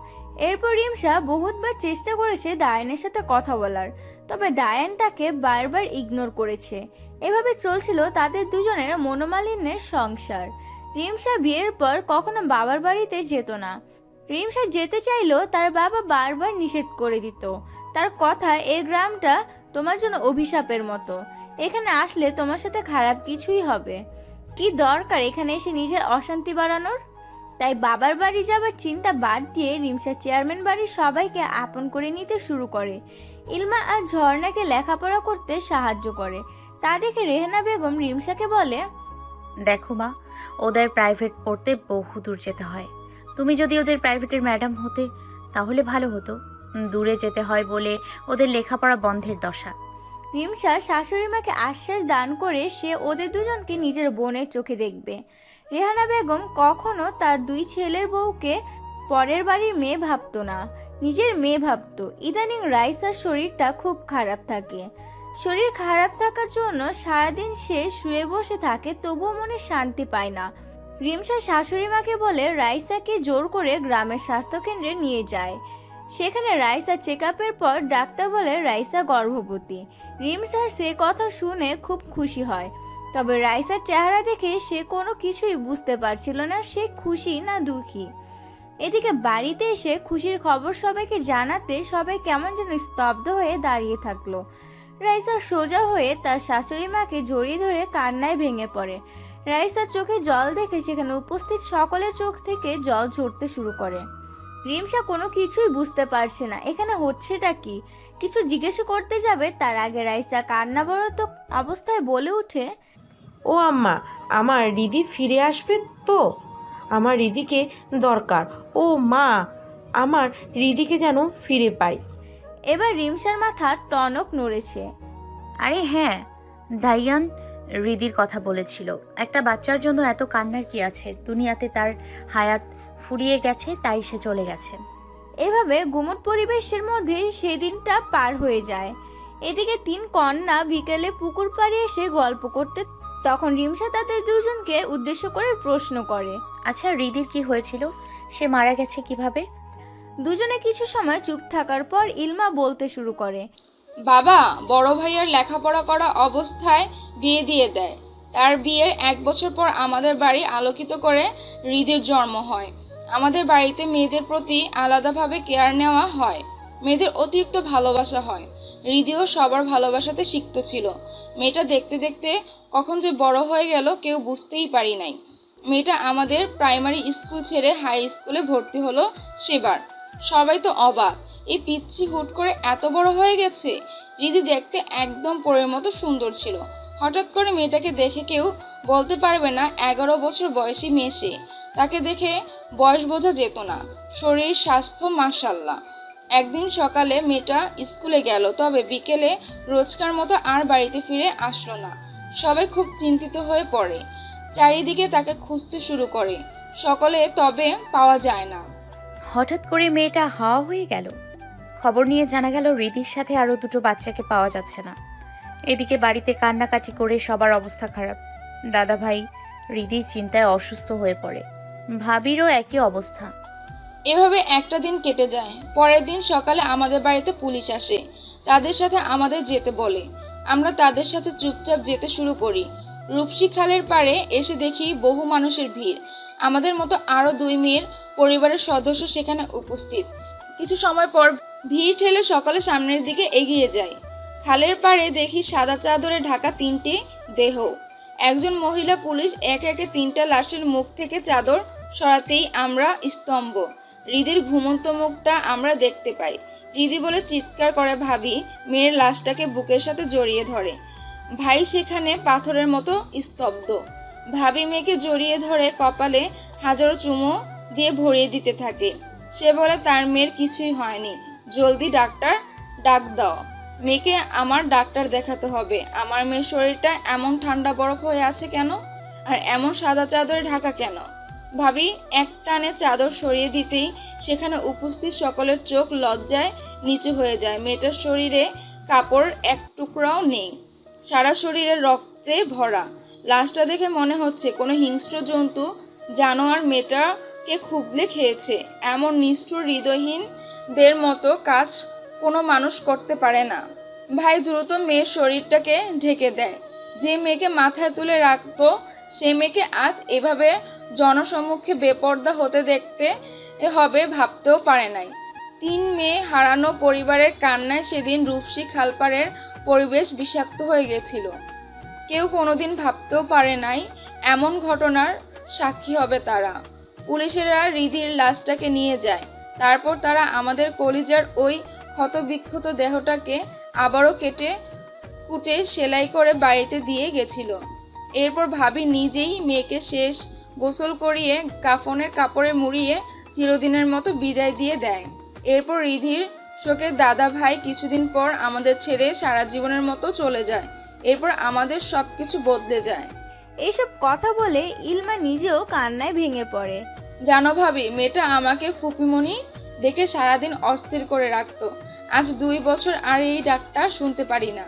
এরপর রিমসা বহুতবার চেষ্টা করেছে দায়ানের সাথে কথা বলার, তবে দায়ান তাকে বারবার ইগনোর করেছে। এভাবে চলছিল তাদের দুজনের মনোমালিন্যের সংসার। রিমসা বিয়ের পর কখনো বাবার বাড়িতে যেত না। রিমসা যেতে চাইলেও তার বাবা বারবার নিষেধ করে দিত। তার কথা, এই গ্রামটা তোমার জন্য অভিশাপের মতো, এখানে আসলে তোমার সাথে খারাপ কিছুই হবে। কি দরকার এখানে এসে নিজের অশান্তি বাড়ানোর? তাই বাবার বাড়ি যাবার চিন্তা বাদ দিয়ে রিমসা চেয়ারম্যান বাড়ির সবাইকে আপন করে নিতে শুরু করে। ইলমা আর ঝর্ণাকে লেখাপড়া করতে সাহায্য করে। তা দেখে রেহানা বেগম রিমসাকে বলে, দেখো মা, ওদের প্রাইভেট পড়তে বহু দূর যেতে হয়। তুমি যদি ওদের প্রাইভেটের ম্যাডাম হতে তাহলে ভালো হতো। দূরে যেতে হয় বলে ওদের লেখাপড়া বন্ধের দশা। রিমসা শাশুড়ি মাকে আশ্বাস দান করে সে ওদের দুজনকে নিজের বোনের চোখে দেখবে। রেহানা বেগম কখনো তার 2 ছেলের বউকে পরের বাড়ির মেয়ে ভাবতো না, নিজের মেয়ে ভাবতো। ইদানিং রাইসার শরীরটা খুব খারাপ থাকে। শরীর খারাপ থাকার জন্য সারাদিন সে শুয়ে বসে থাকে, তবুও মনে শান্তি পায় না। রিমসা শাশুড়ি মাকে বলে রাইসাকে জোর করে গ্রামের স্বাস্থ্যকেন্দ্রে নিয়ে যায়। সেখানে রাইসা চেক আপের পর ডাক্তার বলে রাইসা গর্ভবতী। রিমসার সে কথা শুনে খুব খুশি হয়, তবে রাইসার চেহারা দেখে সে কোনো কিছুই বুঝতে পারছিল না সে খুশি না দুঃখী। এদিকে বাড়িতে এসে খুশির খবর সবাইকে জানাতে সবাই কেমন যেন স্তব্ধ হয়ে দাঁড়িয়ে থাকলো। রাইসা সোজা হয়ে তার শাশুড়ি মাকে জড়িয়ে ধরে কান্নায় ভেঙে পড়ে। রাইসার চোখে জল দেখে সেখানে উপস্থিত সকলের চোখ থেকে জল ঝরতে শুরু করে। রিমসা কোনো কিছুই বুঝতে পারছে না এখানে হচ্ছেটা কি। কিছু জিজ্ঞাসা করতে যাবে তার আগে রাইসা কান্নাবরত অবস্থায় বলে ওঠে, ও আম্মা, আমার রিদি ফিরে আসবে তো? আমার রিদিকে দরকার। ও মা, আমার রিদিকে যেন ফিরে পাই। এবার রিমসার মাথা টনক নড়েছে। আরে হ্যাঁ, দাইয়ান রিদির কথা বলেছিল। একটা বাচ্চার জন্য এত কান্নার কি আছে? দুনিয়াতে তার হায়াত ফুরিয়ে গেছে, তাই সে চলে গেছে। এভাবে গুমট পরিবেশের মধ্যে সেদিনটা পার হয়ে যায়। এদিকে 3 কন্যা বিকেলে পুকুর পাড়ে এসে গল্প করতে, তখন রিমসা তাদের দুজনকে উদ্দেশ্য করে প্রশ্ন করে, আচ্ছা, রিদির কি হয়েছিল? সে মারা গেছে কিভাবে? দুজনে কিছু সময় চুপ থাকার পর ইলমা বলতে শুরু করে, বাবা বড় ভাইয়ের লেখাপড়া করা অবস্থায় বিয়ে দিয়ে দেয়। তার বিয়ের 1 বছর পর আমাদের বাড়ি আলোকিত করে হৃদের জন্ম হয়। আমাদের বাড়িতে মেয়েদের প্রতি আলাদাভাবে কেয়ার নেওয়া হয়, মেয়েদের অতিরিক্ত ভালোবাসা হয়। হৃদিও সবার ভালোবাসাতে সিক্ত ছিল। মেয়েটা দেখতে দেখতে কখন যে বড় হয়ে গেল কেউ বুঝতেই পারি নাই। মেয়েটা আমাদের প্রাইমারি স্কুল ছেড়ে হাই স্কুলে ভর্তি হলো সেবার। সবাই তো অবাক, এই পিচ্ছি হুট করে এত বড় হয়ে গেছে। হৃদি দেখতে একদম পরের মতো সুন্দর ছিল। হঠাৎ করে মেয়েটাকে দেখে কেউ বলতে পারবে না 11 বছর বয়সী মেয়ে সে। তাকে দেখে বয়স বোঝা যেত না। শরীর স্বাস্থ্য মাশাআল্লাহ। একদিন সকালে মেয়েটা স্কুলে গেল, তবে বিকেলে রোজকার মতো আর বাড়িতে ফিরে আসলো না। সবাই খুব চিন্তিত হয়ে পড়ে, চারিদিকে তাকে খুঁজতে শুরু করে, সকলে তবে পাওয়া যায় না। হঠাৎ করে মেয়েটা হাওয়া হয়ে গেল। খবর নিয়ে জানা গেল রিদির সাথে আরো 2টো বাচ্চাকে পাওয়া যাচ্ছে না। এদিকে বাড়িতে কান্নাকাটি করে সবার অবস্থা খারাপ। দাদা ভাই রিদি চিন্তায় অসুস্থ হয়ে পড়ে, ভাবিরও একই অবস্থা। এভাবে একটা দিন কেটে যায়। পরের দিন সকালে আমাদের বাড়িতে পুলিশ আসে, তাদের সাথে আমাদের যেতে বলে। আমরা তাদের সাথে চুপচাপ যেতে শুরু করি। রূপসী খালের পাড়ে এসে দেখি বহু মানুষের ভিড়। আমাদের মতো আরও 2 মেয়ের পরিবারের সদস্য সেখানে উপস্থিত। কিছু সময় পর ভিড় ঠেলে সকলে সামনের দিকে এগিয়ে যায়। খালের পাড়ে দেখি সাদা চাদরে ঢাকা 3টে দেহ। একজন মহিলা পুলিশ একে একে 3টা লাশের মুখ থেকে চাদর সরাতেই আমরা স্তম্ভ। হৃদির ঘুমন্ত মুখটা আমরা দেখতে পাই। হৃদি বলে চিৎকার করে ভাবি মেয়ের লাশটাকে বুকের সাথে জড়িয়ে ধরে। ভাই সেখানে পাথরের মতো স্তব্ধ। ভাবি মেয়েকে জড়িয়ে ধরে কপালে হাজারো চুমো দিয়ে ভরিয়ে দিতে থাকে। সে বলে তার মেয়ের কিছুই হয়নি, জলদি ডাক্তার ডাক দাও, মেয়েকে আমার ডাক্তার দেখাতে হবে। আমার মেয়ের শরীরটা এমন ঠান্ডা বরফ হয়ে আছে কেন, আর এমন সাদা চাদরে ঢাকা কেন? ভাবি এক টানে চাদর সরিয়ে দিতেই সেখানে উপস্থিত সকলের চোখ লজ্জায় নিচু হয়ে যায়। মেয়েটার শরীরে কাপড় এক টুকরাও নেই, সারা শরীরে রক্তে ভরা। লাশটা দেখে মনে হচ্ছে কোনো হিংস্র জন্তু জানোয়ার মেয়েটাকে খুবলে খেয়েছে। এমন নিষ্ঠুর হৃদয়হীনদের মতো কাজ কোনো মানুষ করতে পারে না। ভাই দ্রুত মেয়ের শরীরটাকে ঢেকে দেয়। যে মেয়েকে মাথায় তুলে রাখতো সে মেয়েকে আজ এভাবে জনসম্মুখে বেপর্দা হতে দেখতে হবে ভাবতেও পারে নাই। 3 মেয়ে হারানো পরিবারের কান্নায় সেদিন রূপসী খালপাড়ের পরিবেশ বিষাক্ত হয়ে গেছিল। কেউ কোনোদিন ভাবতেও পারে নাই এমন ঘটনার সাক্ষী হবে তারা। পুলিশেরা হৃদির লাশটাকে নিয়ে যায়। তারপর তারা আমাদের কলিজার ওই ক্ষতবিক্ষত দেহটাকে আবারও কেটে কুটে সেলাই করে বাড়িতে দিয়ে গেছিল। এরপর ভাবি নিজেই মেয়েকে শেষ গোসল করিয়ে কাফনের কাপড়ে মুড়িয়ে চিরদিনের মতো বিদায় দিয়ে দেয়। এরপর হৃদির শোকের দাদা ভাই কিছুদিন পর আমাদের ছেড়ে সারা জীবনের মতো চলে যায়। এরপর আমাদের সব কিছু বদলে যায়। এইসব কথা বলে ইলমা নিজেও কান্নায় ভেঙে পড়ে। জানো ভাবি, মেয়েটা আমাকে ফুপিমণি ডেকে সারাদিন অস্থির করে রাখতো। আজ 2 বছর আর এই ডাকটা শুনতে পারি না।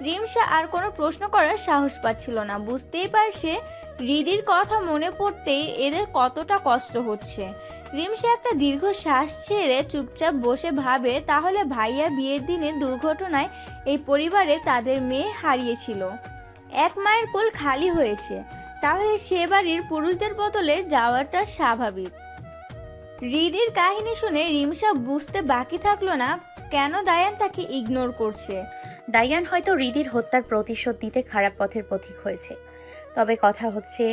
রিমসা আর কোনো প্রশ্ন করার সাহস পাচ্ছিল না। বুঝতেই পারছে হৃদির কথা মনে পড়তেই এদের কতটা কষ্ট হচ্ছে। রিমসা একটা দীর্ঘ শ্বাস ছেড়ে চুপচাপ বসে ভাবে, তাহলে ভাইয়া বিয়ের দিনের দুর্ঘটনায় এই পরিবারে তাদের মেয়ে হারিয়েছিল। এক মায়ের কোল খালি হয়েছে, তাহলে সে বাড়ির পুরুষদের বদলে যাওয়াটা স্বাভাবিক। হৃদির কাহিনী শুনে রিমসা বুঝতে বাকি থাকলো না কেন দায়ান তাকে ইগনোর করছে। দায়ান হয়তো হৃদির হত্যার প্রতিশোধ দিতে খারাপ পথের পথিক হয়েছে, তবে কথা হচ্ছে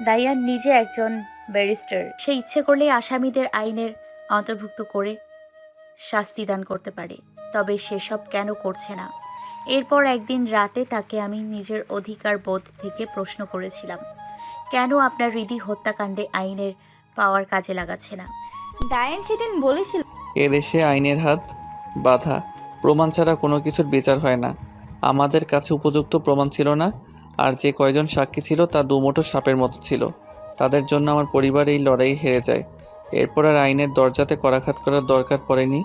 দায়ান নিজে একজন ব্যারিস্টার। সে ইচ্ছে করলে আসামিদের আইনের অন্তর্ভুক্ত করে শাস্তি দান করতে পারে, তবে সেসব কেন করছে না? এরপর একদিন রাতে তাকে আমি নিজের অধিকার বোধ থেকে প্রশ্ন করেছিলাম, কেন আপনার হৃদি হত্যাকাণ্ডে আইনের পাওয়ার কাজে লাগাচ্ছে না? দায়ান সেদিন বলেছিল, এদেশে আইনের হাত বাঁধা, প্রমাণ ছাড়া কোনো কিছুর বিচার হয় না। আমাদের কাছে উপযুক্ত প্রমাণ ছিল না, আর যে কয়জন সাক্ষী ছিল তা দুমুঠো সাপের মতো ছিল। তাদের জন্য আমার পরিবার এই লড়াই হেরে যায়। এরপর আর আইনের দরজাতে করাঘাত করার দরকার পড়েনি,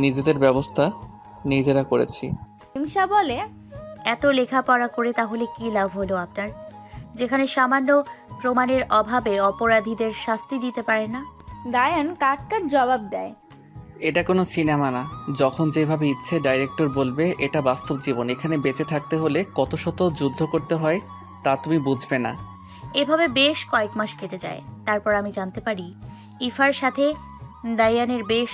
নিজেদের ব্যবস্থা নিজেরা করেছি। রিমসা বলে, এত লেখাপড়া করে তাহলে কি লাভ হলো আপনার, যেখানে সামান্য প্রমাণের অভাবে অপরাধীদের শাস্তি দিতে পারে না? দায়ান কাট জবাব দেয়, এটা কোনো সিনেমা না, যখন যেভাবে ইচ্ছে ডাইরেক্টর বলবে এটা বাস্তব জীবন। এখানে বেঁচে থাকতে হলে কত শত যুদ্ধ করতে হয় তা তুমি বুঝবে না। এভাবে বেশ কয়েক মাস কেটে যায়। তারপর আমি জানতে পারি ইফার সাথে দায়ানের বেশ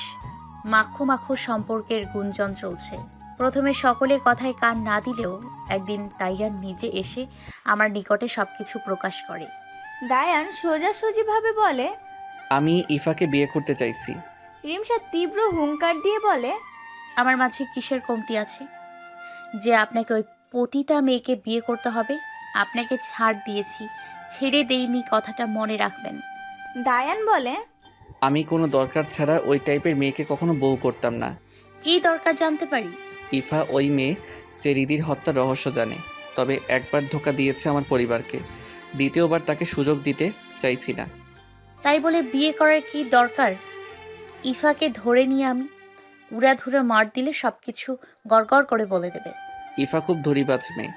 মাখো মাখো সম্পর্কের গুঞ্জন চলছে। প্রথমে সকলে কথায় কান না দিলেও একদিন দায়ান নিজে এসে আমার নিকটে সবকিছু প্রকাশ করে। দায়ান সোজাসুজিভাবে বলে, আমি ইফাকে বিয়ে করতে চাইছি। রিমসা তীব্র হুঙ্কার দিয়ে বলে, আমার মাঝে কিসের কমতি আছে যে আপনাকে ওই পতিতা মেয়েকে বিয়ে করতে হবে? আপনাকে ছাড় দিয়েছি, ছেড়ে দেইনি, কথাটা মনে রাখবেন। দায়ান বলে, আমি কোনো দরকার ছাড়া ওই টাইপের মেয়েকে কখনো বউ করতাম না। কি দরকার জানতে পারি? ইফা ওই মেয়ে যে হৃদির হত্যার রহস্য জানে, তবে একবার ধোঁকা দিয়েছে আমার পরিবারকে, দ্বিতীয়বার তাকে সুযোগ দিতে চাইছি না। তাই বলে বিয়ে করার কি দরকার? ইফাকে ধরে নিয়ে আমি উড়াধুরা মার দিলে সব কিছু গড়গড় করে বলে দেবে। ইফা খুব ধরিবাজ মেয়ে,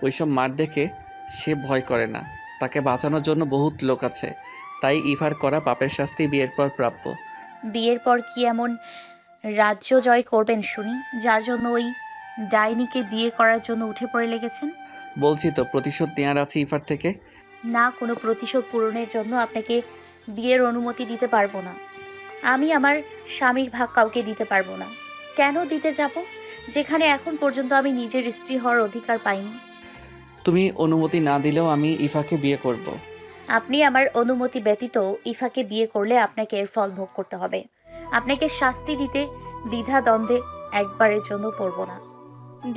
ওইসব মার দেখে সে ভয় করে না। তাকে বাঁচানোর জন্য বহুত লোক আছে, তাই ইফার করা পাপের শাস্তি বিয়ের পর প্রাপ্য। বিয়ের পর কি এমন রাজ্য জয় করবেন শুনি, যার জন্য ওই ডাইনিকে বিয়ে করার জন্য উঠে পড়ে লেগেছেন? বলছি তো, প্রতিশোধ নেওয়ার আছে ইফার থেকে। না, কোনো প্রতিশোধ পূরণের জন্য আপনাকে বিয়ের অনুমতি দিতে পারবো না। আমি আমার স্বামীর ভাগ কাউকে দিতে পারবো না। কেন দিতে যাব, যেখানে এখন পর্যন্ত আমি নিজের স্ত্রী হওয়ার অধিকার পাইনি? তুমি অনুমতি না দিলেও আমি ইফাকে বিয়ে করব। আপনি আমার অনুমতি ব্যতীত ইফাকে বিয়ে করলে আপনাকে এর ফল ভোগ করতে হবে। আপনাকে শাস্তি দিতে দ্বিধা দ্বন্দ্বে একবারের জন্য পড়ব না।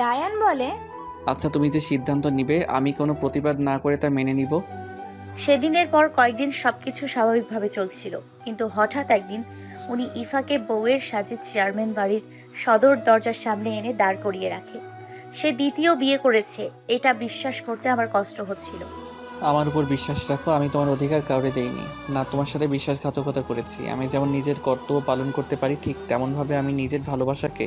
দায়ান বলে, আচ্ছা, তুমি যে সিদ্ধান্ত নিবে আমি কোনো প্রতিবাদ না করে তা মেনে নিব। সেদিনের পর কয়েকদিন সবকিছু স্বাভাবিকভাবে চলছিল, কিন্তু হঠাৎ একদিন উনি ইফাকে বউয়ের সাজে চেয়ারম্যান বাড়ির সদর দরজার সামনে এনে দাঁড় করিয়ে রাখে। সে দ্বিতীয় বিয়ে করেছে, এটা বিশ্বাস করতে আমার কষ্ট হচ্ছিল। আমার উপর বিশ্বাস রাখো, আমি তোমার অধিকার কাউরে দেইনি, না তোমার সাথে বিশ্বাসঘাতকতা করেছি। আমি যেমন নিজের কর্তব্য পালন করতে পারি, ঠিক তেমনভাবে আমি নিজের ভালোবাসাকে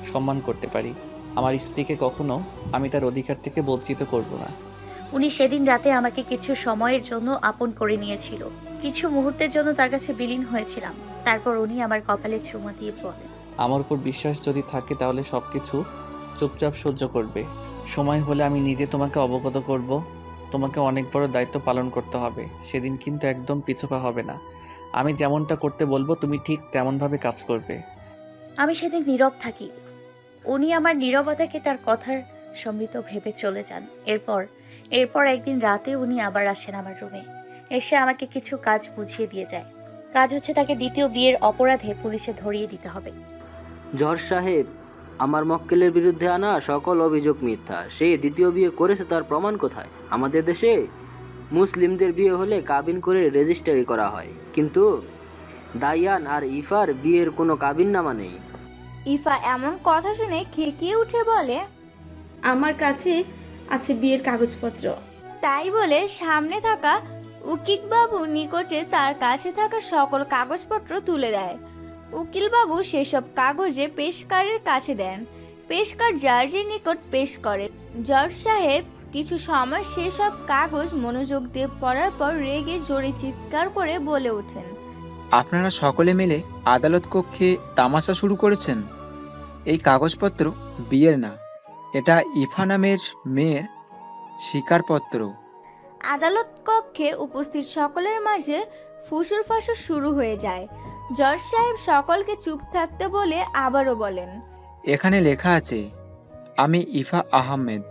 সম্মান করতে পারি। আমার স্ত্রীকে কখনো আমি তার অধিকার থেকে বঞ্চিত করব না। উনি সেদিন রাতে আমাকে কিছু সময়ের জন্য আপন করে নিয়েছিল। কিছু মুহূর্তের জন্য তার কাছে বিলীন হয়েছিলাম। তারপর উনি আমার কপালে চুমু দিয়ে বলেন, আমার উপর বিশ্বাস যদি থাকে তাহলে সব কিছু চুপচাপ সহ্য করবে। সময় হলে আমি নিজে তোমাকে অবগত করব। তোমাকে অনেক বড় দায়িত্ব পালন করতে হবে, সেদিন কিন্তু একদম পিছপা হবে না। আমি যেমনটা করতে বলবো তুমি ঠিক তেমনভাবে কাজ করবে। আমি সেদিন নীরব থাকি। উনি আমার নীরবতাকে তার কথার সম্মিত ভেবে চলে যান। এরপর একদিন রাতে উনি আবার আসেন আমার রুমে। এসে আমাকে কিছু কাজ বুঝিয়ে দিয়ে যায়। কাজ হচ্ছে তাকে দ্বিতীয় বিয়ের অপরাধে পুলিশে ধরিয়ে দিতে হবে। জজ সাহেব, আমার মক্কেলের বিরুদ্ধে আনা সকল অভিযোগ মিথ্যা। সে দ্বিতীয় বিয়ে করেছে, তার প্রমাণ কোথায়? আমাদের দেশে মুসলিমদের বিয়ে হলে কাবিন করে রেজিস্ট্রি করা হয়, কিন্তু দায়ান আর ইফার বিয়ের কোনো কাবিননামা নেই। ইফা এমন কথা শুনে খেকিয়ে উঠে বলে, আমার কাছে আছে বিয়ের কাগজপত্র। তাই বলে সামনে থাকা উকিলবাবু নিকটে তার কাছে থাকা সকল কাগজপত্র তুলে দেয়। উকিলবাবু সেসব কাগজে পেশকারের কাছে দেন। পেশকার জার্জির নিকট পেশ করে। জজ সাহেব কিছু সময় সেসব কাগজ মনোযোগ দিয়ে পড়ার পর রেগে জোরে চিৎকার করে বলে ওঠেন, আপনারা সকলে মিলে আদালত কক্ষে তামাশা শুরু করেছেন। এই কাগজপত্র বিয়ের না, এটা ইফা নামের মেয়ের স্বীকারপত্র। আদালত কক্ষে উপস্থিত সকলের মাঝে ফুসুর ফাসুর শুরু হয়ে যায়। জজ সাহেব সকলকে চুপ থাকতে বলে আবারও বলেন, এখানে লেখা আছে, আমি ইফা আহমেদ,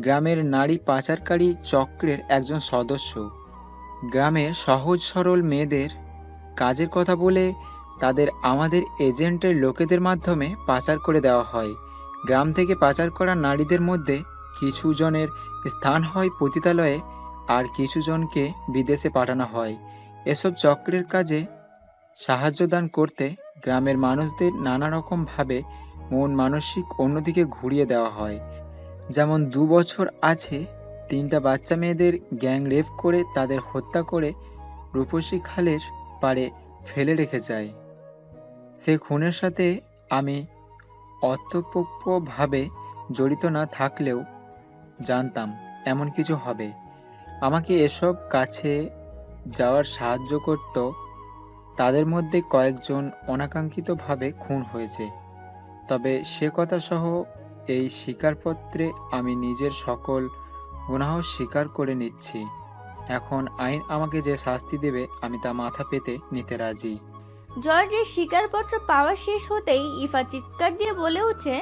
গ্রামের নারী পাচারকারী চক্রের একজন সদস্য। গ্রামের সহজ সরল মেয়েদের কাজের কথা বলে তাদের আমাদের এজেন্টের লোকেদের মাধ্যমে পাচার করে দেওয়া হয়। গ্রাম থেকে পাচার করা নারীদের মধ্যে কিছু জনের স্থান হয় পতিতালয়ে, আর কিছু জনকে বিদেশে পাঠানো হয়। এসব চক্রের কাজে সাহায্য দান করতে গ্রামের মানুষদের নানা রকমভাবে মন মানসিক অন্যদিকে ঘুরিয়ে দেওয়া হয়। যেমন 2 বছর আছে 3টা বাচ্চা মেয়েদের গ্যাং রেপ করে তাদের হত্যা করে রূপসী খালের পাড়ে ফেলে রেখে যায়। সেই খুনের সাথে আমি অতপ্রত্যভাবে জড়িত না থাকলেও জানতাম এমন কিছু হবে। আমাকে এসব কাছে যাওয়ার সাহায্য করত। তাদের মধ্যে কয়েকজন অনাকাঙ্ক্ষিতভাবে খুন হয়েছে। তবে সে কথা সহ এই স্বীকারপত্রে আমি নিজের সকল গুনাহ স্বীকার করে নিচ্ছি। এখন আইন আমাকে যে শাস্তি দেবে আমি তা মাথা পেতে নিতে রাজি। জর্জের স্বীকারপত্র পাওয়া শেষ হতেই ইফা চিৎকার দিয়ে বলে ওঠে,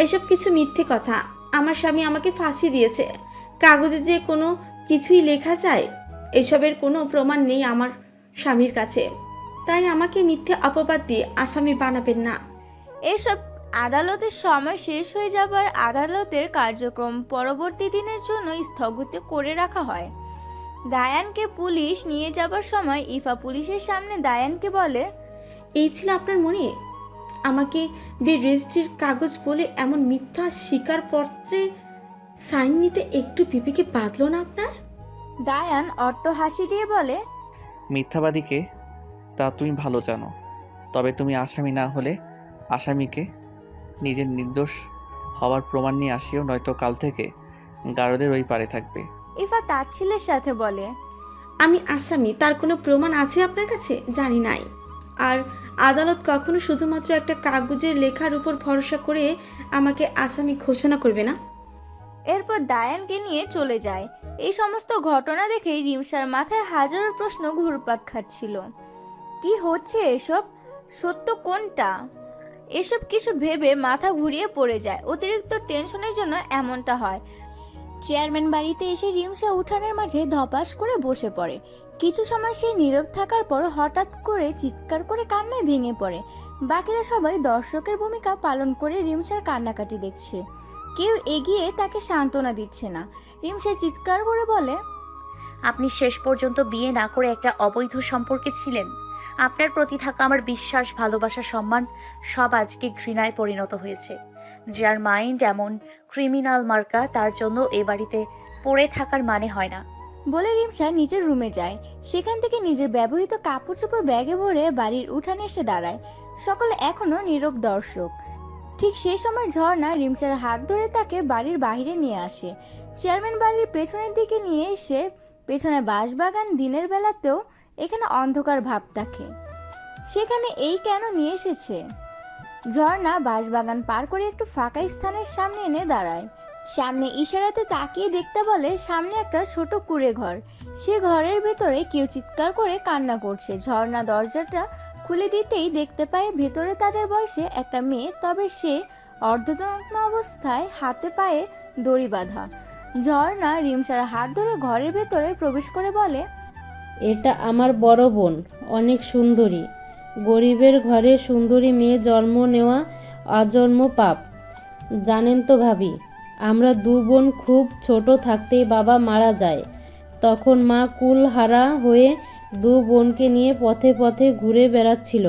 এসব কিছু মিথ্যে কথা। আমার স্বামী আমাকে ফাঁসি দিয়েছে। কাগজে যে কোনো কিছুই লেখা যায়, এসবের কোনো প্রমাণ নেই আমার স্বামীর কাছে। তাই আমাকে মিথ্যে অপবাদ দিয়ে আসামি বানাবেন না। এসব আদালতের সময় শেষ হয়ে যাবার আদালতের কার্যক্রম পরবর্তী দিনের জন্য স্থগিত করে রাখা হয়। দায়ানকে পুলিশ নিয়ে যাবার সময় ইফা পুলিশের সামনে দায়ানকে বলে, এই ছিল আপনার মনে? আমাকে রেজিস্ট্রির কাগজ বলে এমন মিথ্যা স্বীকারপত্রে সাইন নিতে একটু পিপিকে বাঁধল না আপনার? দায়ান অট্ট হাসি দিয়ে বলে, মিথ্যাবাদীকে তা তুমি ভালো জানো। তবে তুমি আসামি না হলে আসামিকে নিজের নির্দোষ হওয়ার প্রমাণ নিয়ে আসিও, নয়তো কাল থেকে গারদের ওই পারে থাকবে। ইফা তাচ্ছিলের সাথে বলে, আমি আসামি, তার কোনো প্রমাণ আছে আপনার কাছে? জানি নাই। আর আদালত কখনো শুধুমাত্র একটা কাগজের লেখার উপর ভরসা করে আমাকে আসামি ঘোষণা করবে না। এরপর দায়ানকে নিয়ে চলে যায়। এই সমস্ত ঘটনা দেখে রিমসার মাথায় হাজারো প্রশ্ন ঘুরপাক খাচ্ছিল। কি হচ্ছে এসব? সত্য কোনটা? এসব কিছু ভেবে মাথা ঘুরিয়ে পড়ে যায়। অতিরিক্ত টেনশনের জন্য এমনটা হয়। চেয়ারম্যান বাড়িতে এসে রিমসা উঠানের মাঝে ধপাস করে বসে পড়ে। কিছু সময় সে নীরব থাকার পর হঠাৎ করে চিৎকার করে কান্নায় ভেঙে পড়ে। বাকিরা সবাই দর্শকের ভূমিকা পালন করে রিমসার কান্নাকাটি দেখছে। কেউ এগিয়ে তাকে সান্ত্বনা দিচ্ছে না। রিমসা চিৎকার করে বলে, আপনি শেষ পর্যন্ত বিয়ে না করে একটা অবৈধ সম্পর্কে ছিলেন। আপনার প্রতি থাকা আমার বিশ্বাস, ভালোবাসা, সম্মান সব আজকে ঘৃণায় পরিণত হয়েছে। যার মাইন্ড এমন ক্রিমিনাল মার্কা, তার জন্য এ বাড়িতে পড়ে থাকার মানে হয় না। বলে রিমসা নিজের রুমে যায়। সেখান থেকে নিজের ব্যবহৃত কাপড় চোপড় ব্যাগে ভরে বাড়ির উঠানে এসে দাঁড়ায়। সকলে এখনো নীরব দর্শক। ঠিক সেই সময় ঝর্ণা রিমসার হাত ধরে তাকে বাড়ির বাইরে নিয়ে আসে। চেয়ারম্যান বাড়ির পেছনের দিকে নিয়ে এসে পেছনে বাঁশবাগান, দিনের বেলাতেও এখানে অন্ধকার ভাব থাকে। সেখানে এই কেন নিয়ে এসেছে? ঝর্ণা বাঁশবাগান পার করে একটু ফাঁকা স্থানের সামনে এনে দাঁড়ায়। সামনে ইশারাতে তাকিয়ে দেখতে বলে, সামনে একটা ছোট কুঁড়ে ঘর। সে ঘরের ভেতরে কেউ চিৎকার করে কান্না করছে। ঝর্ণা দরজাটা খুলে দিতেই দেখতে পায় ভেতরে তাদের বয়সে একটা মেয়ে, তবে সে অর্ধনগ্ন অবস্থায়, হাতে পায়ে দড়ি বাঁধা। ঝর্ণা রিমসার হাত ধরে ঘরের ভেতরে প্রবেশ করে বলে, এটা আমার বড় বোন, অনেক সুন্দরী। গরিবের ঘরে সুন্দরী মেয়ে জন্ম নেওয়া আজন্ম পাপ, জানেন তো ভাবি। আমরা 2 বোন খুব ছোট থাকতেই বাবা মারা যায়। তখন মা কুলহারা হয়ে 2 বোনকে নিয়ে পথে পথে ঘুরে বেড়াচ্ছিল।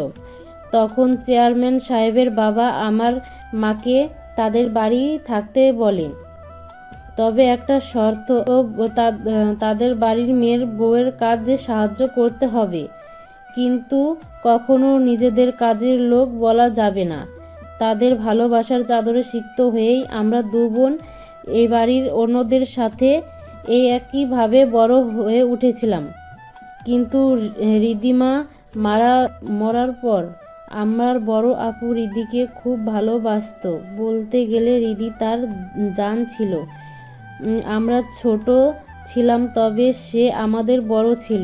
তখন চেয়ারম্যান সাহেবের বাবা আমার মাকে তাদের বাড়ি থাকতে বলেন। তবে একটা শর্ত, তাদের বাড়ির মেয়ের বউয়ের কাজে সাহায্য করতে হবে, কিন্তু কখনো নিজেদের কাজের লোক বলা যাবে না। তাদের ভালোবাসার চাদরে সিক্ত হয়েই আমরা 2 বোন এই বাড়ির অন্যদের সাথে এই একইভাবে বড় হয়ে উঠেছিলাম। কিন্তু রিদিমা মরার পর আমার বড় আপু রিদিকে খুব ভালোবাসতো। বলতে গেলে রিদি তার জান ছিল। আমরা ছোট ছিলাম, তবে সে আমাদের বড় ছিল।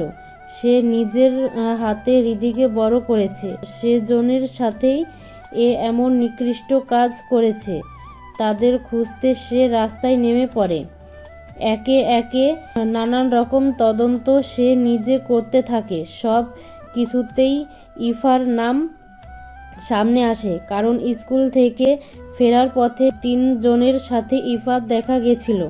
সে নিজের হাতে রিদিকে বড় করেছে। সেজনের সাথেই এমন নিকৃষ্ট কাজ করেছে। তাদের খুঁজতে সে রাস্তায় নেমে পড়ে। একে একে নানান রকম তদন্ত সে নিজে করতে থাকে। সব কিছুতেই ইফার নাম সামনে আসে, কারণ স্কুল থেকে ফেরার পথে 3 জনের সাথে ইফার দেখা গেছিল।